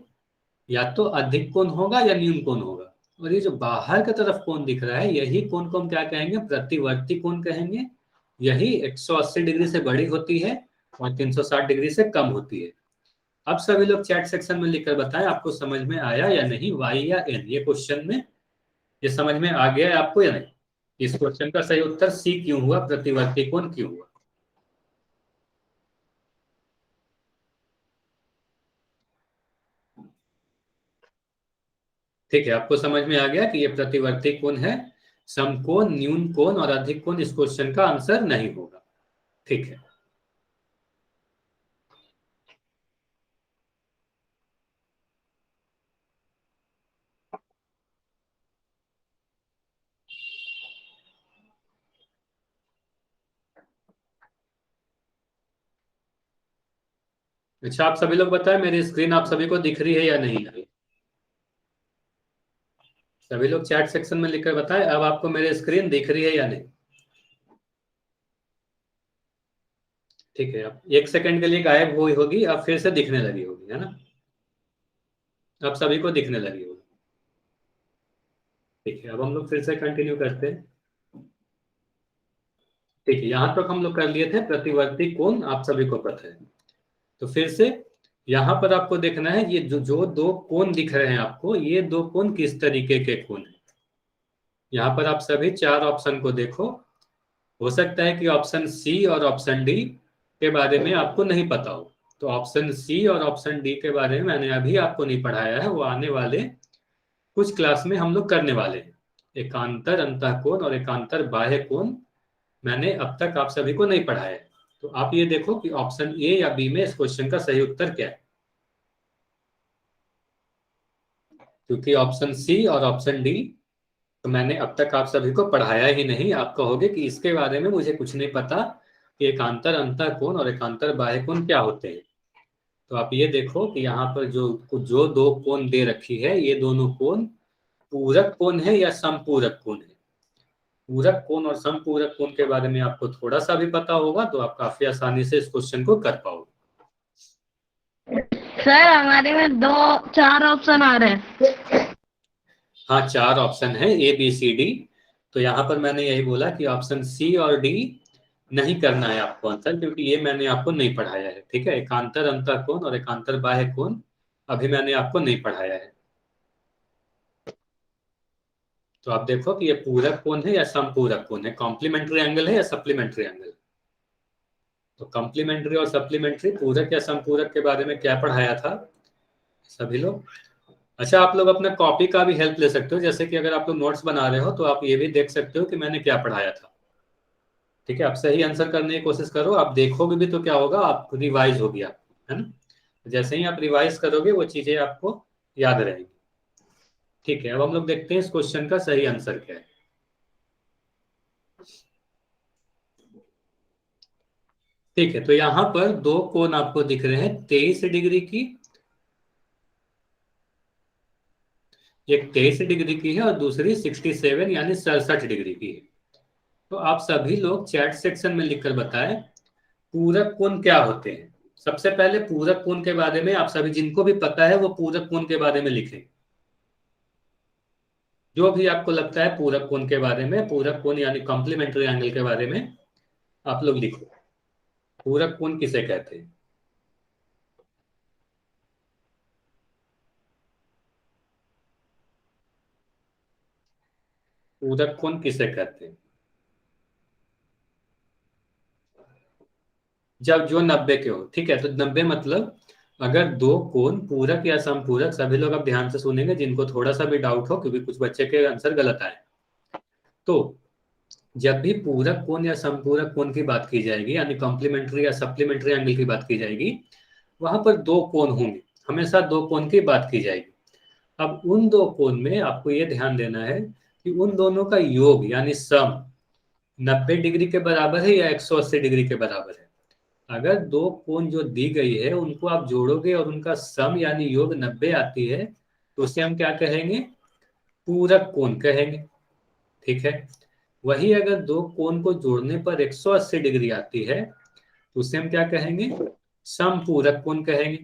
या तो अधिक कोण होगा या न्यून कोण होगा, और ये जो बाहर की तरफ कोण दिख रहा है, यही कोण को हम क्या कहेंगे? प्रतिवर्ती कोण कहेंगे। यही 180 डिग्री से बड़ी होती है और 360 डिग्री से कम होती है। अब सभी लोग चैट सेक्शन में लिखकर बताएं आपको समझ में आया या नहीं, वाई या एन, ये क्वेश्चन में ये समझ में आ गया है आपको या नहीं? इस क्वेश्चन का सही उत्तर सी क्यों हुआ, प्रतिवर्ती कोण क्यों हुआ? ठीक है, आपको समझ में आ गया कि ये प्रतिवर्ती कोण है, समकोण, न्यून कोण और अधिक कोण इस क्वेश्चन का आंसर नहीं होगा। ठीक है, अच्छा आप सभी लोग बताएं मेरी स्क्रीन आप सभी को दिख रही है या नहीं? सभी लोग चैट सेक्शन में लिखकर बताएं अब आपको मेरी स्क्रीन दिख रही है या नहीं? ठीक है, अब 1 सेकंड के लिए गायब हुई होगी, अब फिर से दिखने लगी होगी, है ना? अब सभी को दिखने लगी होगी। ठीक है, अब हम लोग फिर से कंटिन्यू करते हैं। ठीक है, यहां तक हम लोग कर लिए थे प्रतिवर्ती कोण आप सभी को पता है। तो फिर से यहां पर आपको देखना है ये जो दो कोण दिख रहे हैं आपको, ये दो कोण किस तरीके के कोण है। यहां पर आप सभी 4 ऑप्शन को देखो, हो सकता है कि ऑप्शन सी और ऑप्शन डी के बारे में आपको नहीं पता हो, तो ऑप्शन सी और ऑप्शन डी के बारे में मैंने अभी आपको नहीं पढ़ाया है, वो आने वाले कुछ क्लास में हम लोग करने वाले हैं। एकांतर अंतःकोण और एकांतर बाह्य कोण मैंने अब तक आप सभी को नहीं पढ़ाया है। तो आप ये देखो कि ऑप्शन ए या बी में इस क्वेश्चन का सही उत्तर क्या है, क्योंकि ऑप्शन सी और ऑप्शन डी तो मैंने अब तक आप सभी को पढ़ाया ही नहीं। आप कहोगे कि इसके बारे में मुझे कुछ नहीं पता कि एकांतर अंतःकोण और एकांतर बाह्य कोण क्या होते हैं। तो आप ये देखो कि यहाँ पर जो जो दो कोण दे रखी है, ये दोनों कोण पूरक कोण है या समपूरक कोण है। पूरक कोण और समपूरक कोण के बारे में आपको थोड़ा सा भी पता होगा तो आप काफी आसानी से इस क्वेश्चन को कर पाओगे। सर हमारे में 4 ऑप्शन आ रहे हैं। हाँ, 4 ऑप्शन है ए बी सी डी। तो यहाँ पर मैंने यही बोला कि ऑप्शन सी और डी नहीं करना है आपको आंसर, क्योंकि ये मैंने आपको नहीं पढ़ाया है। ठीक है, एकांतर अंतःकोण और एकांतर बाह्य कोण अभी मैंने आपको नहीं पढ़ाया है। तो आप देखो कि ये पूरक कोण है या समपूरक कोण है, कॉम्प्लीमेंट्री एंगल है या सप्लीमेंट्री एंगल। तो कॉम्प्लीमेंट्री और सप्लीमेंट्री, पूरक या समपूरक के बारे में क्या पढ़ाया था सभी लोग? अच्छा, आप लोग अपना कॉपी का भी हेल्प ले सकते हो, जैसे कि अगर आप लोग नोट्स बना रहे हो तो आप ये भी देख सकते हो कि मैंने क्या पढ़ाया था। ठीक है, आप सही आंसर करने की कोशिश करो, आप देखोगे भी तो क्या होगा, आप रिवाइज होगी आपको, है ना? जैसे ही आप रिवाइज करोगे वो चीजें आपको याद रहेंगी। ठीक है, अब हम लोग देखते हैं इस क्वेश्चन का सही आंसर क्या है। ठीक है, तो यहां पर दो कोण आपको दिख रहे हैं 23 डिग्री की, एक 23 डिग्री की है और दूसरी 67 यानी 67 डिग्री की है। तो आप सभी लोग चैट सेक्शन में लिखकर बताएं पूरक कोण क्या होते हैं। सबसे पहले पूरक कोण के बारे में आप सभी जिनको भी पता है वो पूरक कोण के बारे में लिखें। जो भी आपको लगता है पूरक कोण के बारे में, पूरक कोण यानी कॉम्प्लीमेंट्री एंगल के बारे में आप लोग लिखो। पूरक कोण किसे कहते हैं? पूरक कोण किसे कहते हैं? जब जो 90 के हो। ठीक है, तो 90 मतलब अगर दो कोण पूरक या समपूरक, सभी लोग अब ध्यान से सुनेंगे जिनको थोड़ा सा भी डाउट हो, क्योंकि कुछ बच्चे के आंसर गलत आए। तो जब भी पूरक कोण या समपूरक कोण की बात की जाएगी, यानी कॉम्प्लीमेंट्री या सप्लीमेंट्री एंगल की बात की जाएगी, वहां पर दो कोण होंगे, हमेशा दो कोण की बात की जाएगी। अब उन दो कोण में आपको यह ध्यान देना है कि उन दोनों का योग यानी सम 90 डिग्री के बराबर है या 180 डिग्री के बराबर है। अगर दो कोण जो दी गई है उनको आप जोड़ोगे और उनका सम यानी योग 90 आती है तो उसे हम क्या कहेंगे? पूरक कोण कहेंगे। ठीक है, वही अगर दो कोण को जोड़ने पर 180 डिग्री आती है तो उसे हम क्या कहेंगे? समपूरक कोण कहेंगे।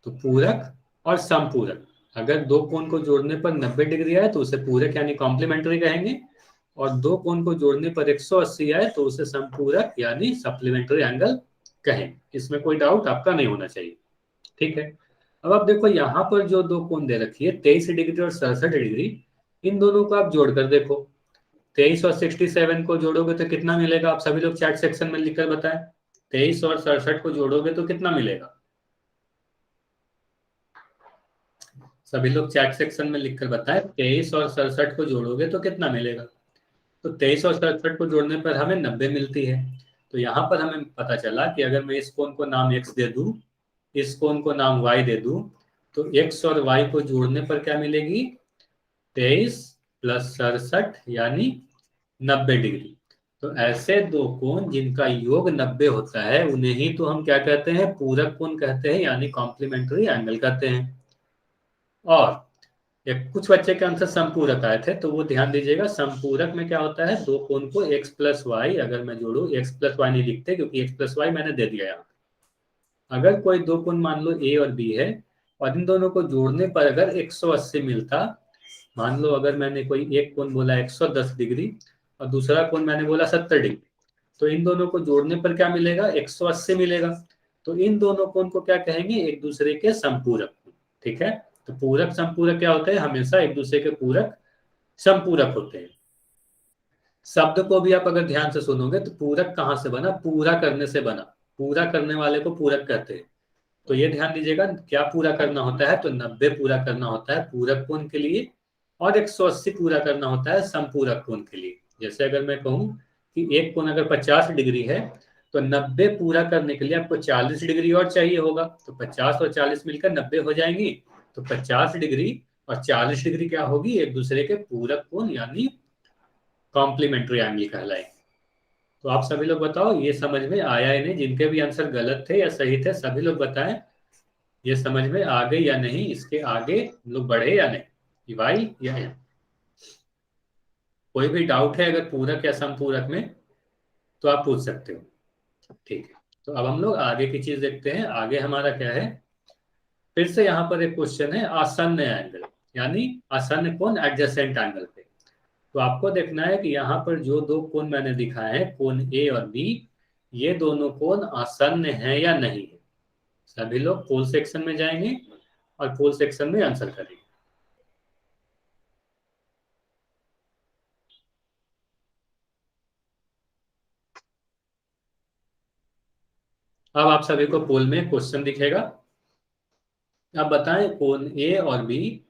तो पूरक और समपूरक, अगर दो कोण को जोड़ने पर 90 डिग्री आए तो उसे पूरक यानी कॉम्प्लीमेंट्री कहेंगे, और दो कोण को जोड़ने पर 180 आए तो उसे समपूरक यानी सप्लीमेंट्री एंगल कहें, इसमें कोई डाउट आपका नहीं होना चाहिए। ठीक है, अब आप देखो यहाँ पर जो दो कोण दे रखी है 23 डिग्री और 67 डिग्री, इन दोनों को आप जोड़कर देखो। 23 और 67 को जोड़ोगे तो कितना मिलेगा? आप सभी लोग चैट सेक्शन में लिखकर बताएं। 23 और 67 को जोड़ोगे तो कितना मिलेगा? सभी लोग चैट सेक्शन में लिखकर बताएं, 23 और 67 को जोड़ोगे तो कितना मिलेगा? तो 23 और 67 को जोड़ने पर हमें 90 मिलती है। तो यहाँ पर हमें पता चला कि अगर मैं इस कोण को नाम x दे दूं, इस कोण को नाम y दे दूं, तो x और y को जोड़ने पर क्या मिलेगी? 23 प्लस 67 यानी 90 डिग्री। तो ऐसे दो कोण जिनका योग 90 होता है उन्हें ही तो हम क्या कहते हैं? पूरक कोण कहते हैं, यानी कॉम्प्लीमेंट्री एंगल कहते हैं। और एक कुछ बच्चे के आंसर संपूरक आए थे, तो वो ध्यान दीजिएगा। संपूरक में क्या होता है? दो कोण को x प्लस वाई अगर मैं जोड़ू, x प्लस वाई नहीं लिखते क्योंकि x प्लस वाई मैंने दे दिया यहाँ। अगर कोई दो कोण मान लो a और b है और इन दोनों को जोड़ने पर अगर 180 मिलता, मान लो अगर मैंने कोई एक कोण बोला 110 डिग्री और दूसरा कोण मैंने बोला 70 डिग्री, तो इन दोनों को जोड़ने पर क्या मिलेगा? 180 मिलेगा। तो इन दोनों कोण को क्या कहेंगे? एक दूसरे के संपूरक। ठीक है, तो पूरक संपूरक क्या होते हैं? हमेशा एक दूसरे के पूरक संपूरक होते हैं। शब्द को भी आप अगर ध्यान से सुनोगे तो पूरक कहां से बना? पूरा करने से बना। पूरा करने वाले को पूरक कहते हैं। तो ये ध्यान दीजिएगा, क्या पूरा करना होता है? तो 90 पूरा करना होता है पूरक कोण के लिए और 180 पूरा करना होता है संपूरक कोण के लिए। जैसे अगर मैं कहूं कि एक कोण अगर 50 डिग्री है तो 90 पूरा करने के लिए आपको 40 डिग्री और चाहिए होगा, तो 50 और 40 मिलकर 90 हो जाएंगी। तो 50 डिग्री और 40 डिग्री क्या होगी? एक दूसरे के पूरक कोण यानी कॉम्प्लीमेंट्री एंगल कहलाए। तो आप सभी लोग बताओ ये समझ में आया या नहीं? जिनके भी आंसर गलत थे या सही थे सभी लोग बताएं ये समझ में आ गई या नहीं, इसके आगे हम लोग बढ़े या नहीं, वाई या एम? कोई भी डाउट है अगर पूरक या संपूरक में तो आप पूछ सकते हो। ठीक है, तो अब हम लोग आगे की चीज देखते हैं। आगे हमारा क्या है? फिर से यहाँ पर एक क्वेश्चन है आसन्न एंगल, यानी आसन्न कोण, एडजेसेंट एंगल पे। तो आपको देखना है कि यहाँ पर जो दो कोण मैंने दिखाए हैं, कोण ए और बी, ये दोनों कोण आसन्न है या नहीं है। सभी लोग पोल सेक्शन में जाएंगे और पोल सेक्शन में आंसर करेंगे। अब आप सभी को पोल में क्वेश्चन दिखेगा। अब बताएं कोण ए और बी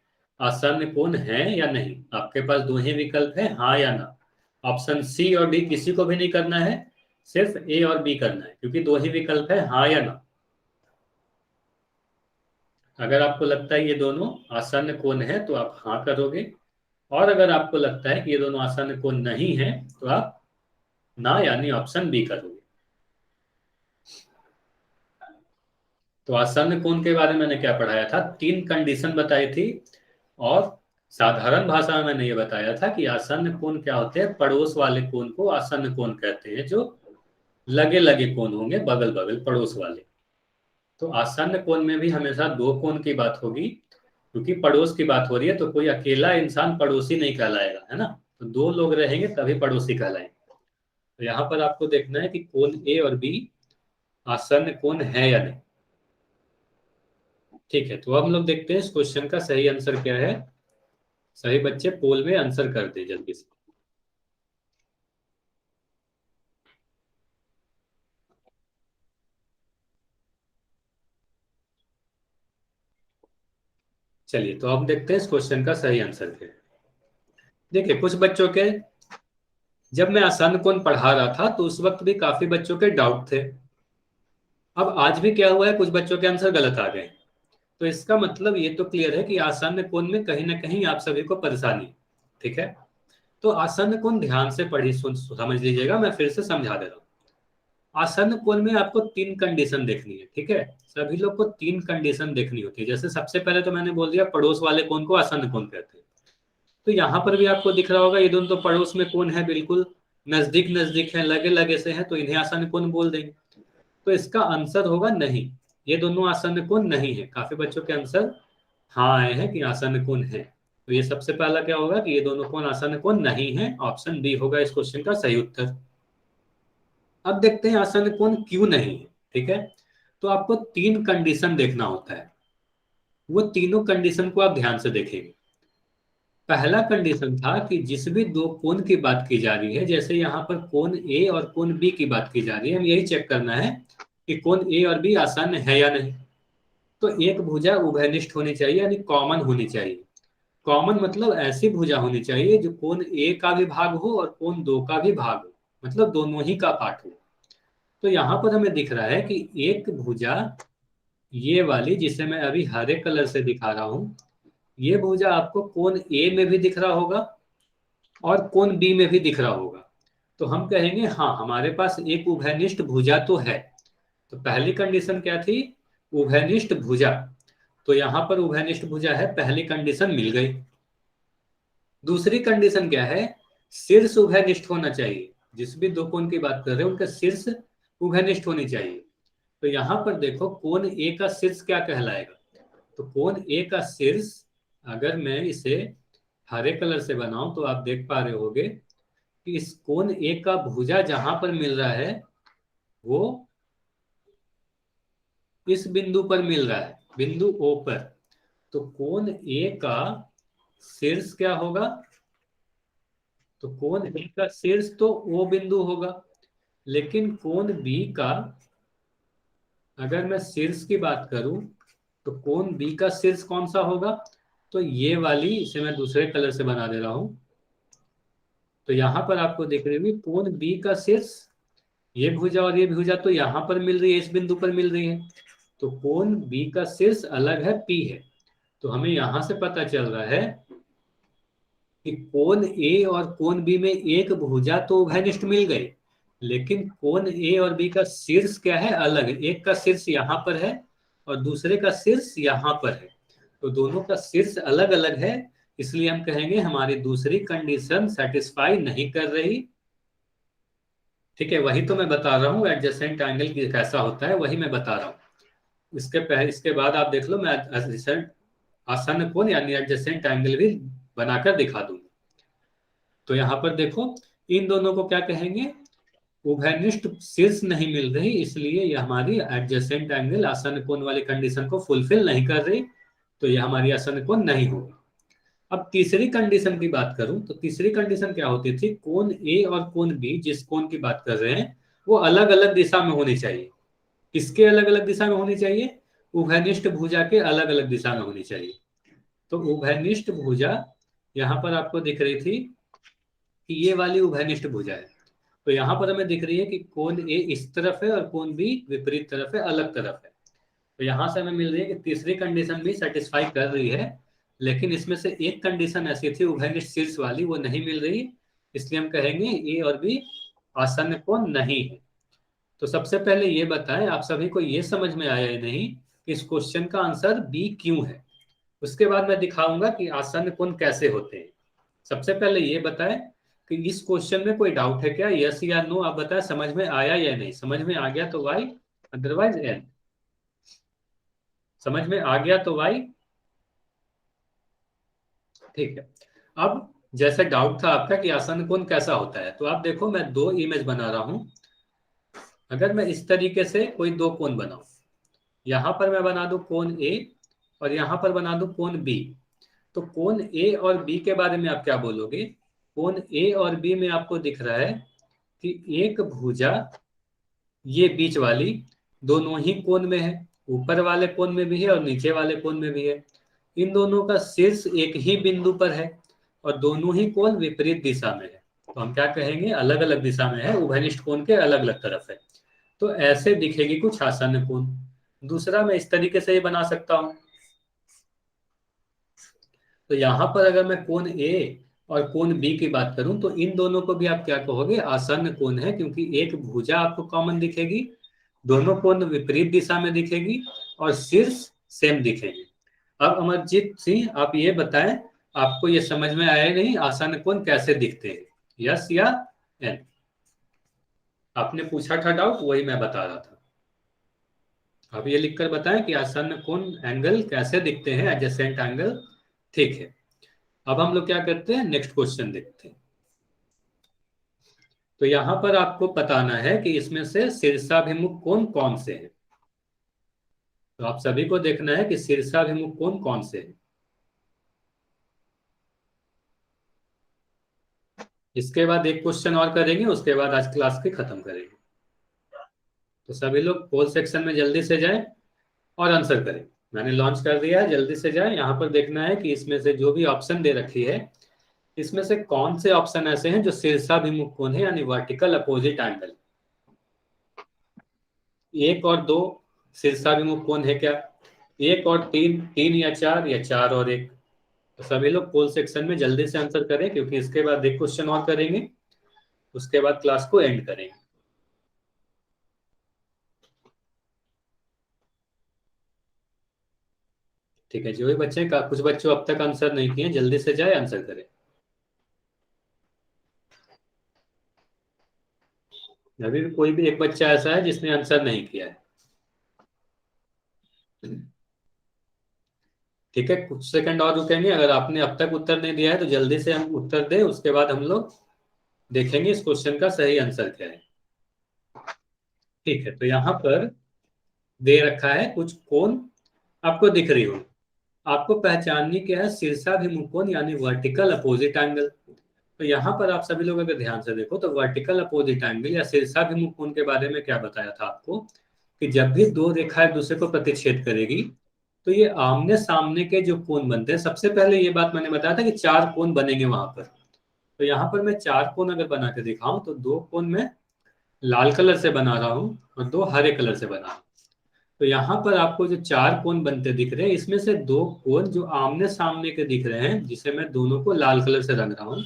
आसन्न कोण है या नहीं। आपके पास दो ही विकल्प है, हाँ या ना। ऑप्शन सी और डी किसी को भी नहीं करना है, सिर्फ ए और बी करना है, क्योंकि दो ही विकल्प है, हाँ या ना। अगर आपको लगता है ये दोनों आसन्न कोण है तो आप हाँ करोगे, और अगर आपको लगता है कि ये दोनों आसन्न कोण नहीं है तो आप ना यानी ऑप्शन बी करोगे। तो आसन्न कोण के बारे में मैंने क्या पढ़ाया था? 3 कंडीशन बताई थी, और साधारण भाषा में मैंने ये बताया था कि आसन्न कोण क्या होते हैं? पड़ोस वाले कोण को आसन्न कोण कहते हैं, जो लगे लगे कोण होंगे, बगल बगल पड़ोस वाले। तो आसन्न कोण में भी हमेशा दो कोण की बात होगी, क्योंकि पड़ोस की बात हो रही है, तो कोई अकेला इंसान पड़ोसी नहीं कहलाएगा, है ना। तो दो लोग रहेंगे तभी पड़ोसी कहलाएंगे। तो यहाँ पर आपको देखना है कि कोण ए और बी आसन्न कोण है या नहीं। ठीक है, तो अब हम लोग देखते हैं इस क्वेश्चन का सही आंसर क्या है। सही बच्चे पोल में आंसर कर दे जल्दी से। चलिए, तो अब देखते हैं इस क्वेश्चन का सही आंसर क्या है। देखिए, कुछ बच्चों के, जब मैं आसन्न कोण पढ़ा रहा था तो उस वक्त भी काफी बच्चों के डाउट थे। अब आज भी क्या हुआ है, कुछ बच्चों के आंसर गलत आ गए। तो इसका मतलब ये तो क्लियर है कि आसन्न कोण में कहीं ना कहीं आप सभी को परेशानी। ठीक है, तो आसन्न कोण ध्यान से पढ़ी, समझ लीजिएगा, मैं फिर से समझा दे रहा हूँ। आसन्न कोण में आपको 3 कंडीशन देखनी है। ठीक है, सभी लोग को 3 कंडीशन देखनी होती है। जैसे सबसे पहले तो मैंने बोल दिया पड़ोस वाले कोण को आसन्न कोण कहते हैं। तो यहाँ पर भी आपको दिख रहा होगा ये दोनों तो पड़ोस में कोण है, बिल्कुल नजदीक नजदीक है, लगे लगे से है, तो इन्हें आसन्न कोण बोल देंगे। तो इसका आंसर होगा नहीं, ये दोनों आसन्न कोण नहीं है। काफी बच्चों के आंसर हाँ आए हैं कि आसन्न कोण है। तो ये सबसे पहला क्या होगा कि ये दोनों कोण आसन्न कोण नहीं है, ऑप्शन बी होगा इस क्वेश्चन का सही उत्तर। अब देखते हैं आसन्न कोण क्यों नहीं है। ठीक है। तो आपको 3 कंडीशन देखना होता है, वो तीनों कंडीशन को आप ध्यान से देखेंगे। पहला कंडीशन था कि जिस भी दो कोण की बात की जा रही है, जैसे यहाँ पर कोण ए और कोण बी की बात की जा रही है, हम यही चेक करना है कि कोण ए और बी आसान है या नहीं। तो एक भुजा उभयनिष्ठ होनी चाहिए, यानी कॉमन होनी चाहिए। कॉमन मतलब ऐसी भुजा होनी चाहिए जो कोण ए का भी भाग हो और कोण दो का भी भाग हो, मतलब दोनों ही का पार्ट हो। तो यहाँ पर हमें दिख रहा है कि एक भुजा ये वाली, जिसे मैं अभी हरे कलर से दिखा रहा हूं, ये भुजा आपको कोण ए में भी दिख रहा होगा और कोण बी में भी दिख रहा होगा। तो हम कहेंगे हाँ, हमारे पास एक उभयनिष्ठ भुजा तो है। तो पहली कंडीशन क्या थी? उभयनिष्ठ भुजा। तो यहां पर उभयनिष्ठ भुजा है, पहली कंडीशन मिल गई। दूसरी कंडीशन क्या है? शीर्ष उभयनिष्ठ होना चाहिए। जिस भी दो कोण की बात कर रहे हैं उनका शीर्ष उभयनिष्ठ होनी चाहिए। तो यहां पर देखो, कोण ए का शीर्ष क्या कहलाएगा? तो कोण ए का शीर्ष, अगर मैं इसे हरे कलर से बनाऊं तो आप देख पा रहे होगे कि इस कोण ए का भुजा जहां पर मिल रहा है वो इस बिंदु पर मिल रहा है, बिंदु ओ पर। तो कोण ए का शीर्ष क्या होगा? तो कोण ए का शीर्ष तो ओ बिंदु होगा, लेकिन कोण बी का, अगर मैं शीर्ष की बात करूं तो कोण बी का शीर्ष कौन सा होगा? तो ये वाली, इसे मैं दूसरे कलर से बना दे रहा हूं। तो यहां पर आपको दिख रही होगी कोण बी का शीर्ष, ये भुजा और ये भुजा तो यहां पर मिल रही है, इस बिंदु पर मिल रही है। तो कोण बी का शीर्ष अलग है, पी है। तो हमें यहां से पता चल रहा है कि कोण ए और कोण बी में एक भुजा तो उभयनिष्ठ मिल गई, लेकिन कोण ए और बी का शीर्ष क्या है? अलग है। एक का शीर्ष यहाँ पर है और दूसरे का शीर्ष यहाँ पर है। तो दोनों का शीर्ष अलग अलग है, इसलिए हम कहेंगे हमारी दूसरी कंडीशन सेटिस्फाई नहीं कर रही। ठीक है, वही तो मैं बता रहा हूँ एडजेसेंट एंगल कैसा होता है, वही मैं बता रहा हूँ। इसके बाद आप देख लो, मैं आसन्न कोण यानी एडजेसेंट एंगल भी बनाकर दिखा दूंगा। तो यहां पर देखो, इन दोनों को क्या कहेंगे? उभयनिष्ठ शीर्ष नहीं मिल रही, इसलिए यह हमारी एडजेसेंट एंगल आसन्न कोण वाली कंडीशन को फुलफिल नहीं कर रही। तो यह हमारी आसन्न कोण नहीं होगी। अब तीसरी कंडीशन की बात करूं तो तीसरी कंडीशन क्या होती थी? कोण ए और कोण बी, जिस कोण की बात कर रहे हैं, वो अलग अलग दिशा में होनी चाहिए। किसके अलग अलग दिशा में होनी चाहिए? उभयनिष्ठ भुजा के अलग अलग दिशा में होनी चाहिए। तो उभयनिष्ठ भुजा यहां पर आपको दिख रही थी कि ये वाली उभयनिष्ठ भुजा है। तो यहां पर हमें दिख रही है कि कोण ए इस तरफ है और कोण बी विपरीत तरफ है, अलग तरफ है। तो यहां से हमें मिल रही है कि तीसरी कंडीशन भी सेटिस्फाई कर रही है, लेकिन इसमें से एक कंडीशन ऐसी थी उभयनिष्ठ शीर्ष वाली, वो नहीं मिल रही, इसलिए हम कहेंगे ए और बी आसन्न कोण नहीं है। तो सबसे पहले ये बताएं, आप सभी को ये समझ में आया या नहीं कि इस क्वेश्चन का आंसर बी क्यों है? उसके बाद मैं दिखाऊंगा कि आसन्न कोण कैसे होते हैं। सबसे पहले ये बताएं कि इस क्वेश्चन में कोई डाउट है क्या? यस या नो आप बताएं, समझ में आया या नहीं? समझ में आ गया तो वाई, अदरवाइज एन। समझ में आ गया तो वाई। ठीक है। अब जैसे डाउट था आपका कि आसन्न कोण कैसा होता है, तो आप देखो मैं दो इमेज बना रहा हूं। अगर मैं इस तरीके से कोई दो कोण बनाऊं, यहां पर मैं बना दूं कोण ए और यहां पर बना दूं कोण बी, तो कोण ए और बी के बारे में आप क्या बोलोगे? कोण ए और बी में आपको दिख रहा है कि एक भुजा ये बीच वाली दोनों ही कोण में है, ऊपर वाले कोण में भी है और नीचे वाले कोण में भी है। इन दोनों का शीर्ष एक ही बिंदु पर है और दोनों ही कोण विपरीत दिशा में है। तो हम क्या कहेंगे? अलग अलग दिशा में है, उभयनिष्ठ कोण के अलग अलग तरफ है। तो ऐसे दिखेगी कुछ आसन्न कोण। दूसरा मैं इस तरीके से ये बना सकता हूं। तो यहां पर अगर मैं कोण ए और कोण बी की बात करूं तो इन दोनों को भी आप क्या कहोगे? आसन्न कोण है, क्योंकि एक भुजा आपको कॉमन दिखेगी, दोनों कोण विपरीत दिशा में दिखेगी और शीर्ष सेम दिखेगी। अब अमरजीत सिंह आप ये बताएं, आपको ये समझ में आया नहीं आसन्न कोण कैसे दिखते हैं? यस या एन? आपने पूछा था डाउट, वही मैं बता रहा था। अब ये लिखकर बताएं कि आसन्न कोण एंगल कैसे दिखते हैं, एडजेसेंट एंगल। ठीक है, अब हम लोग क्या करते हैं? नेक्स्ट क्वेश्चन देखते हैं। तो यहां पर आपको बताना है कि इसमें से शीर्षाभिमुख कोण कौन से हैं। तो आप सभी को देखना है कि शीर्षाभिमुख कोण कौन से हैं। इसके बाद एक क्वेश्चन और करेंगे, उसके बाद आज क्लास के खत्म करेंगे। तो सभी लोग पोल सेक्शन में जल्दी से जाएं और आंसर करें। मैंने लॉन्च कर दिया है, जल्दी से जाएं। यहाँ पर देखना है कि इसमें से जो भी ऑप्शन दे रखी है, इसमें से कौन से ऑप्शन ऐसे हैं जो शीर्षाभिमुख कोण है, यानी वर्टिकल अपोजिट एंगल। 1 और 2 शीर्षाभिमुख कोण है क्या? 1 और 3, 3 या 4, या 4 और 1? तो सभी लोग पोल सेक्शन में जल्दी से आंसर करें, क्योंकि इसके बाद एक क्वेश्चन और करेंगे, उसके बाद क्लास को एंड करेंगे। ठीक है, जो भी बच्चे का कुछ बच्चों अब तक आंसर नहीं किए, जल्दी से जाए आंसर करें। अभी भी कोई भी एक बच्चा ऐसा है जिसने आंसर नहीं किया है? ठीक है, कुछ सेकंड और रुकेंगे। अगर आपने अब तक उत्तर नहीं दिया है तो जल्दी से हम उत्तर दें, उसके बाद हम लोग देखेंगे इस क्वेश्चन का सही आंसर क्या है। ठीक है, तो यहाँ पर दे रखा है कुछ कोण, आपको दिख रही हो। आपको पहचाननी क्या है? शीर्षाभिमुख कोण यानी वर्टिकल अपोजिट एंगल। तो यहाँ पर आप सभी लोग अगर ध्यान से देखो तो वर्टिकल अपोजिट एंगल या शीर्षाभिमुख कोण के बारे में क्या बताया था आपको, कि जब भी दो रेखा एक दूसरे को प्रतिच्छेद करेगी तो ये आमने सामने के जो कोण बनते हैं, सबसे पहले ये बात मैंने बताया था कि 4 कोण बनेंगे वहां पर। तो यहाँ पर मैं 4 कोण अगर बना के दिखाऊं तो 2 कोण मैं लाल कलर से बना रहा हूं और 2 हरे कलर से बना रहा हूं। तो यहाँ पर आपको जो 4 कोण बनते दिख रहे हैं, इसमें से 2 कोण जो आमने सामने के दिख रहे हैं, जिसे मैं दोनों को लाल कलर से रंग रहा हूं,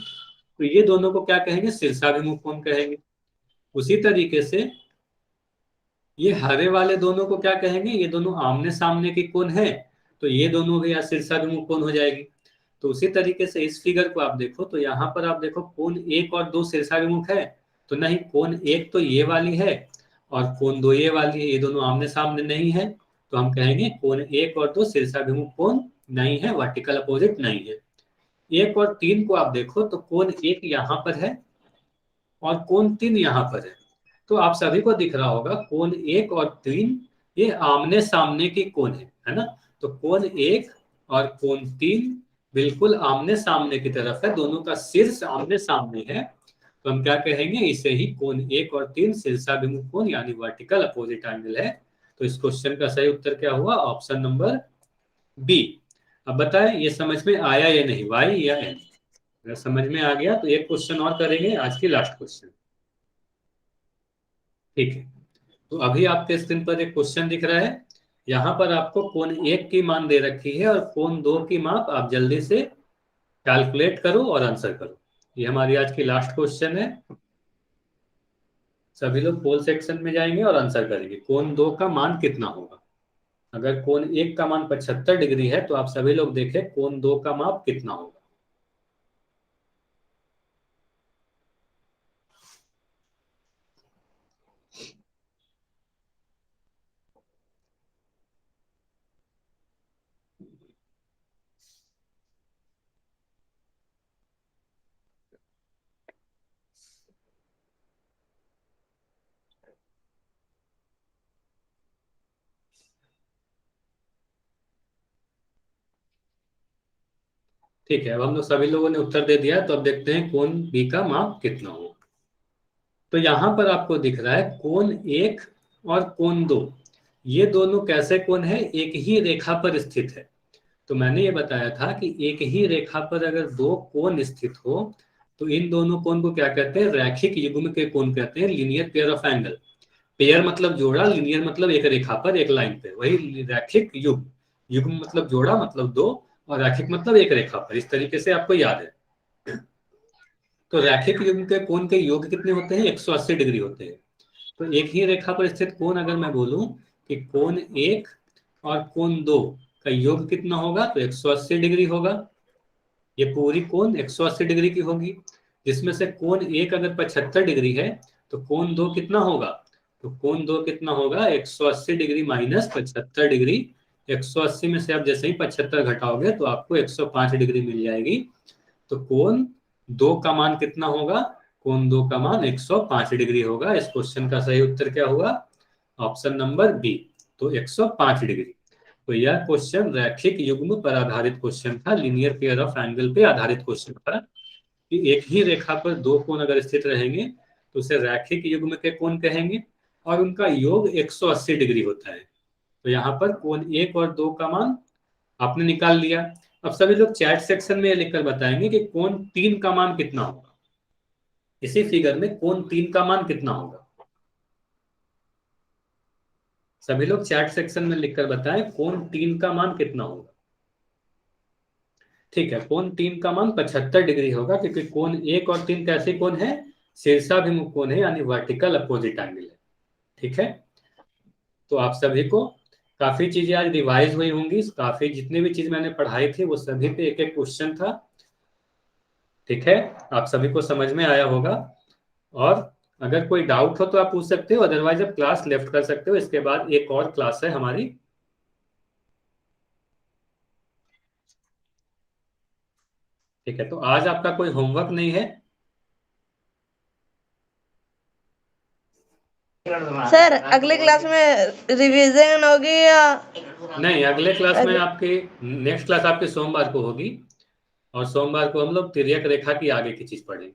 तो ये दोनों को क्या कहेंगे? शीर्षाभिमुख कोण कहेंगे। उसी तरीके से ये हरे वाले दोनों को क्या कहेंगे? ये दोनों आमने सामने के कोण है, तो ये दोनों भी शीर्षाभिमुख कोण हो जाएगी। तो उसी तरीके से इस फिगर को आप देखो तो यहाँ पर आप देखो कोण 1 और 2 शीर्षाभिमुख है, तो नहीं, कोण 1 तो ये वाली है और कोण 2 ये वाली है, ये दोनों आमने सामने नहीं है। तो हम कहेंगे कोण 1 और 2 शीर्षाभिमुख कोण नहीं है, वर्टिकल अपोजिट नहीं है। 1 और 3 को आप देखो तो कोण 1 यहाँ पर है और कोण 3 यहाँ पर है। तो आप सभी को दिख रहा होगा कोण 1 और 3 ये आमने सामने की कोण है ना? तो कोण 1 और कोण 3 बिल्कुल आमने सामने की तरफ है, दोनों का शीर्ष आमने सामने है। तो हम क्या कहेंगे? इसे ही कोण 1 और 3 शीर्षाभिमुख कोण यानी वर्टिकल अपोजिट एंगल है। तो इस क्वेश्चन का सही उत्तर क्या हुआ? Option number B. अब बताएं ये समझ में आया या नहीं, वाई या एन? अगर समझ में आ गया तो एक क्वेश्चन और करेंगे, आज की लास्ट क्वेश्चन। ठीक है, तो अभी आपके स्क्रीन पर एक क्वेश्चन दिख रहा है। यहाँ पर आपको कोण 1 की मान दे रखी है और कोण 2 की माप आप जल्दी से कैलकुलेट करो और आंसर करो। ये हमारी आज की लास्ट क्वेश्चन है। सभी लोग पोल सेक्शन में जाएंगे और आंसर करेंगे कोण 2 का मान कितना होगा। अगर कोण 1 का मान 75 डिग्री है तो आप सभी लोग देखें कोण 2 का माप कितना होगा। ठीक है, अब हम लोग सभी लोगों ने उत्तर दे दिया, तो अब देखते हैं कोण बी का माप कितना होगा। तो यहां पर आपको दिख रहा है कोण 1 और कोण 2, ये दोनों कैसे कोण है? एक ही रेखा पर स्थित है। तो मैंने ये बताया था कि एक ही रेखा पर अगर दो कोण स्थित हो तो इन दोनों कोण को क्या कहते हैं? रैखिक युग्म के कोण कहते हैं, linear pair of angle. Pair मतलब जोड़ा, लीनियर मतलब एक रेखा पर एक लाइन पे, वही रैखिक युग्म। युग्म मतलब जोड़ा, मतलब दो, और रैखिक मतलब एक रेखा पर। इस तरीके से आपको याद है। तो रैखिक युग्म के कोण के योग कितने होते हैं? 180 डिग्री होते हैं। तो एक ही रेखा पर स्थित कोण अगर मैं बोलूं कि कोण 1 और कोण 2 का योग कितना होगा, तो 180 डिग्री होगा। ये पूरी कोण 180 डिग्री की होगी, जिसमें से कोण 1 अगर 75 डिग्री है तो कोण 2 कितना होगा? तो कोण 2 कितना होगा? 180 डिग्री माइनस 75 डिग्री। 180 में से आप जैसे ही 75 घटाओगे तो आपको 105 डिग्री मिल जाएगी। तो कोण 2 का मान कितना होगा? कोण 2 का मान 105 डिग्री होगा। इस क्वेश्चन का सही उत्तर क्या हुआ? ऑप्शन नंबर बी, तो 105 डिग्री। तो यह क्वेश्चन रैखिक युग्म पर आधारित क्वेश्चन था, लीनियर पेयर ऑफ एंगल पे आधारित क्वेश्चन था कि एक ही रेखा पर दो कोण अगर स्थित रहेंगे तो उसे रैखिक युग्म के कोण कहेंगे और उनका योग 180 डिग्री होता है। तो यहाँ पर कोण 1 और 2 का मान आपने निकाल लिया। अब सभी लोग चैट सेक्शन में लिखकर बताएंगे कि कोण 3 का मान कितना होगा। इसी फिगर में कोण 3 का मान कितना होगा? सभी लोग चैट सेक्शन में लिखकर बताएं कोण 3 का मान कितना होगा। ठीक है, कोण 3 का मान 75 डिग्री होगा, क्योंकि कोण 1 और 3 कैसे कोण है? शीर्षाभिमुख कोण है, यानी वर्टिकल अपोजिट एंगल है। ठीक है, तो आप सभी को काफी चीजें आज रिवाइज हुई होंगी। काफी जितने भी चीज मैंने पढ़ाई थी वो सभी पे एक एक क्वेश्चन था। ठीक है, आप सभी को समझ में आया होगा। और अगर कोई डाउट हो तो आप पूछ सकते हो, अदरवाइज आप क्लास लेफ्ट कर सकते हो। इसके बाद एक और क्लास है हमारी। ठीक है, तो आज आपका कोई होमवर्क नहीं है? सर अगले क्लास में रिवीजन होगी या नहीं, अगले क्लास में आपकी नेक्स्ट क्लास आपकी सोमवार को होगी, और सोमवार को हम लोग तिर्यक रेखा की आगे की चीज पढ़ेंगे।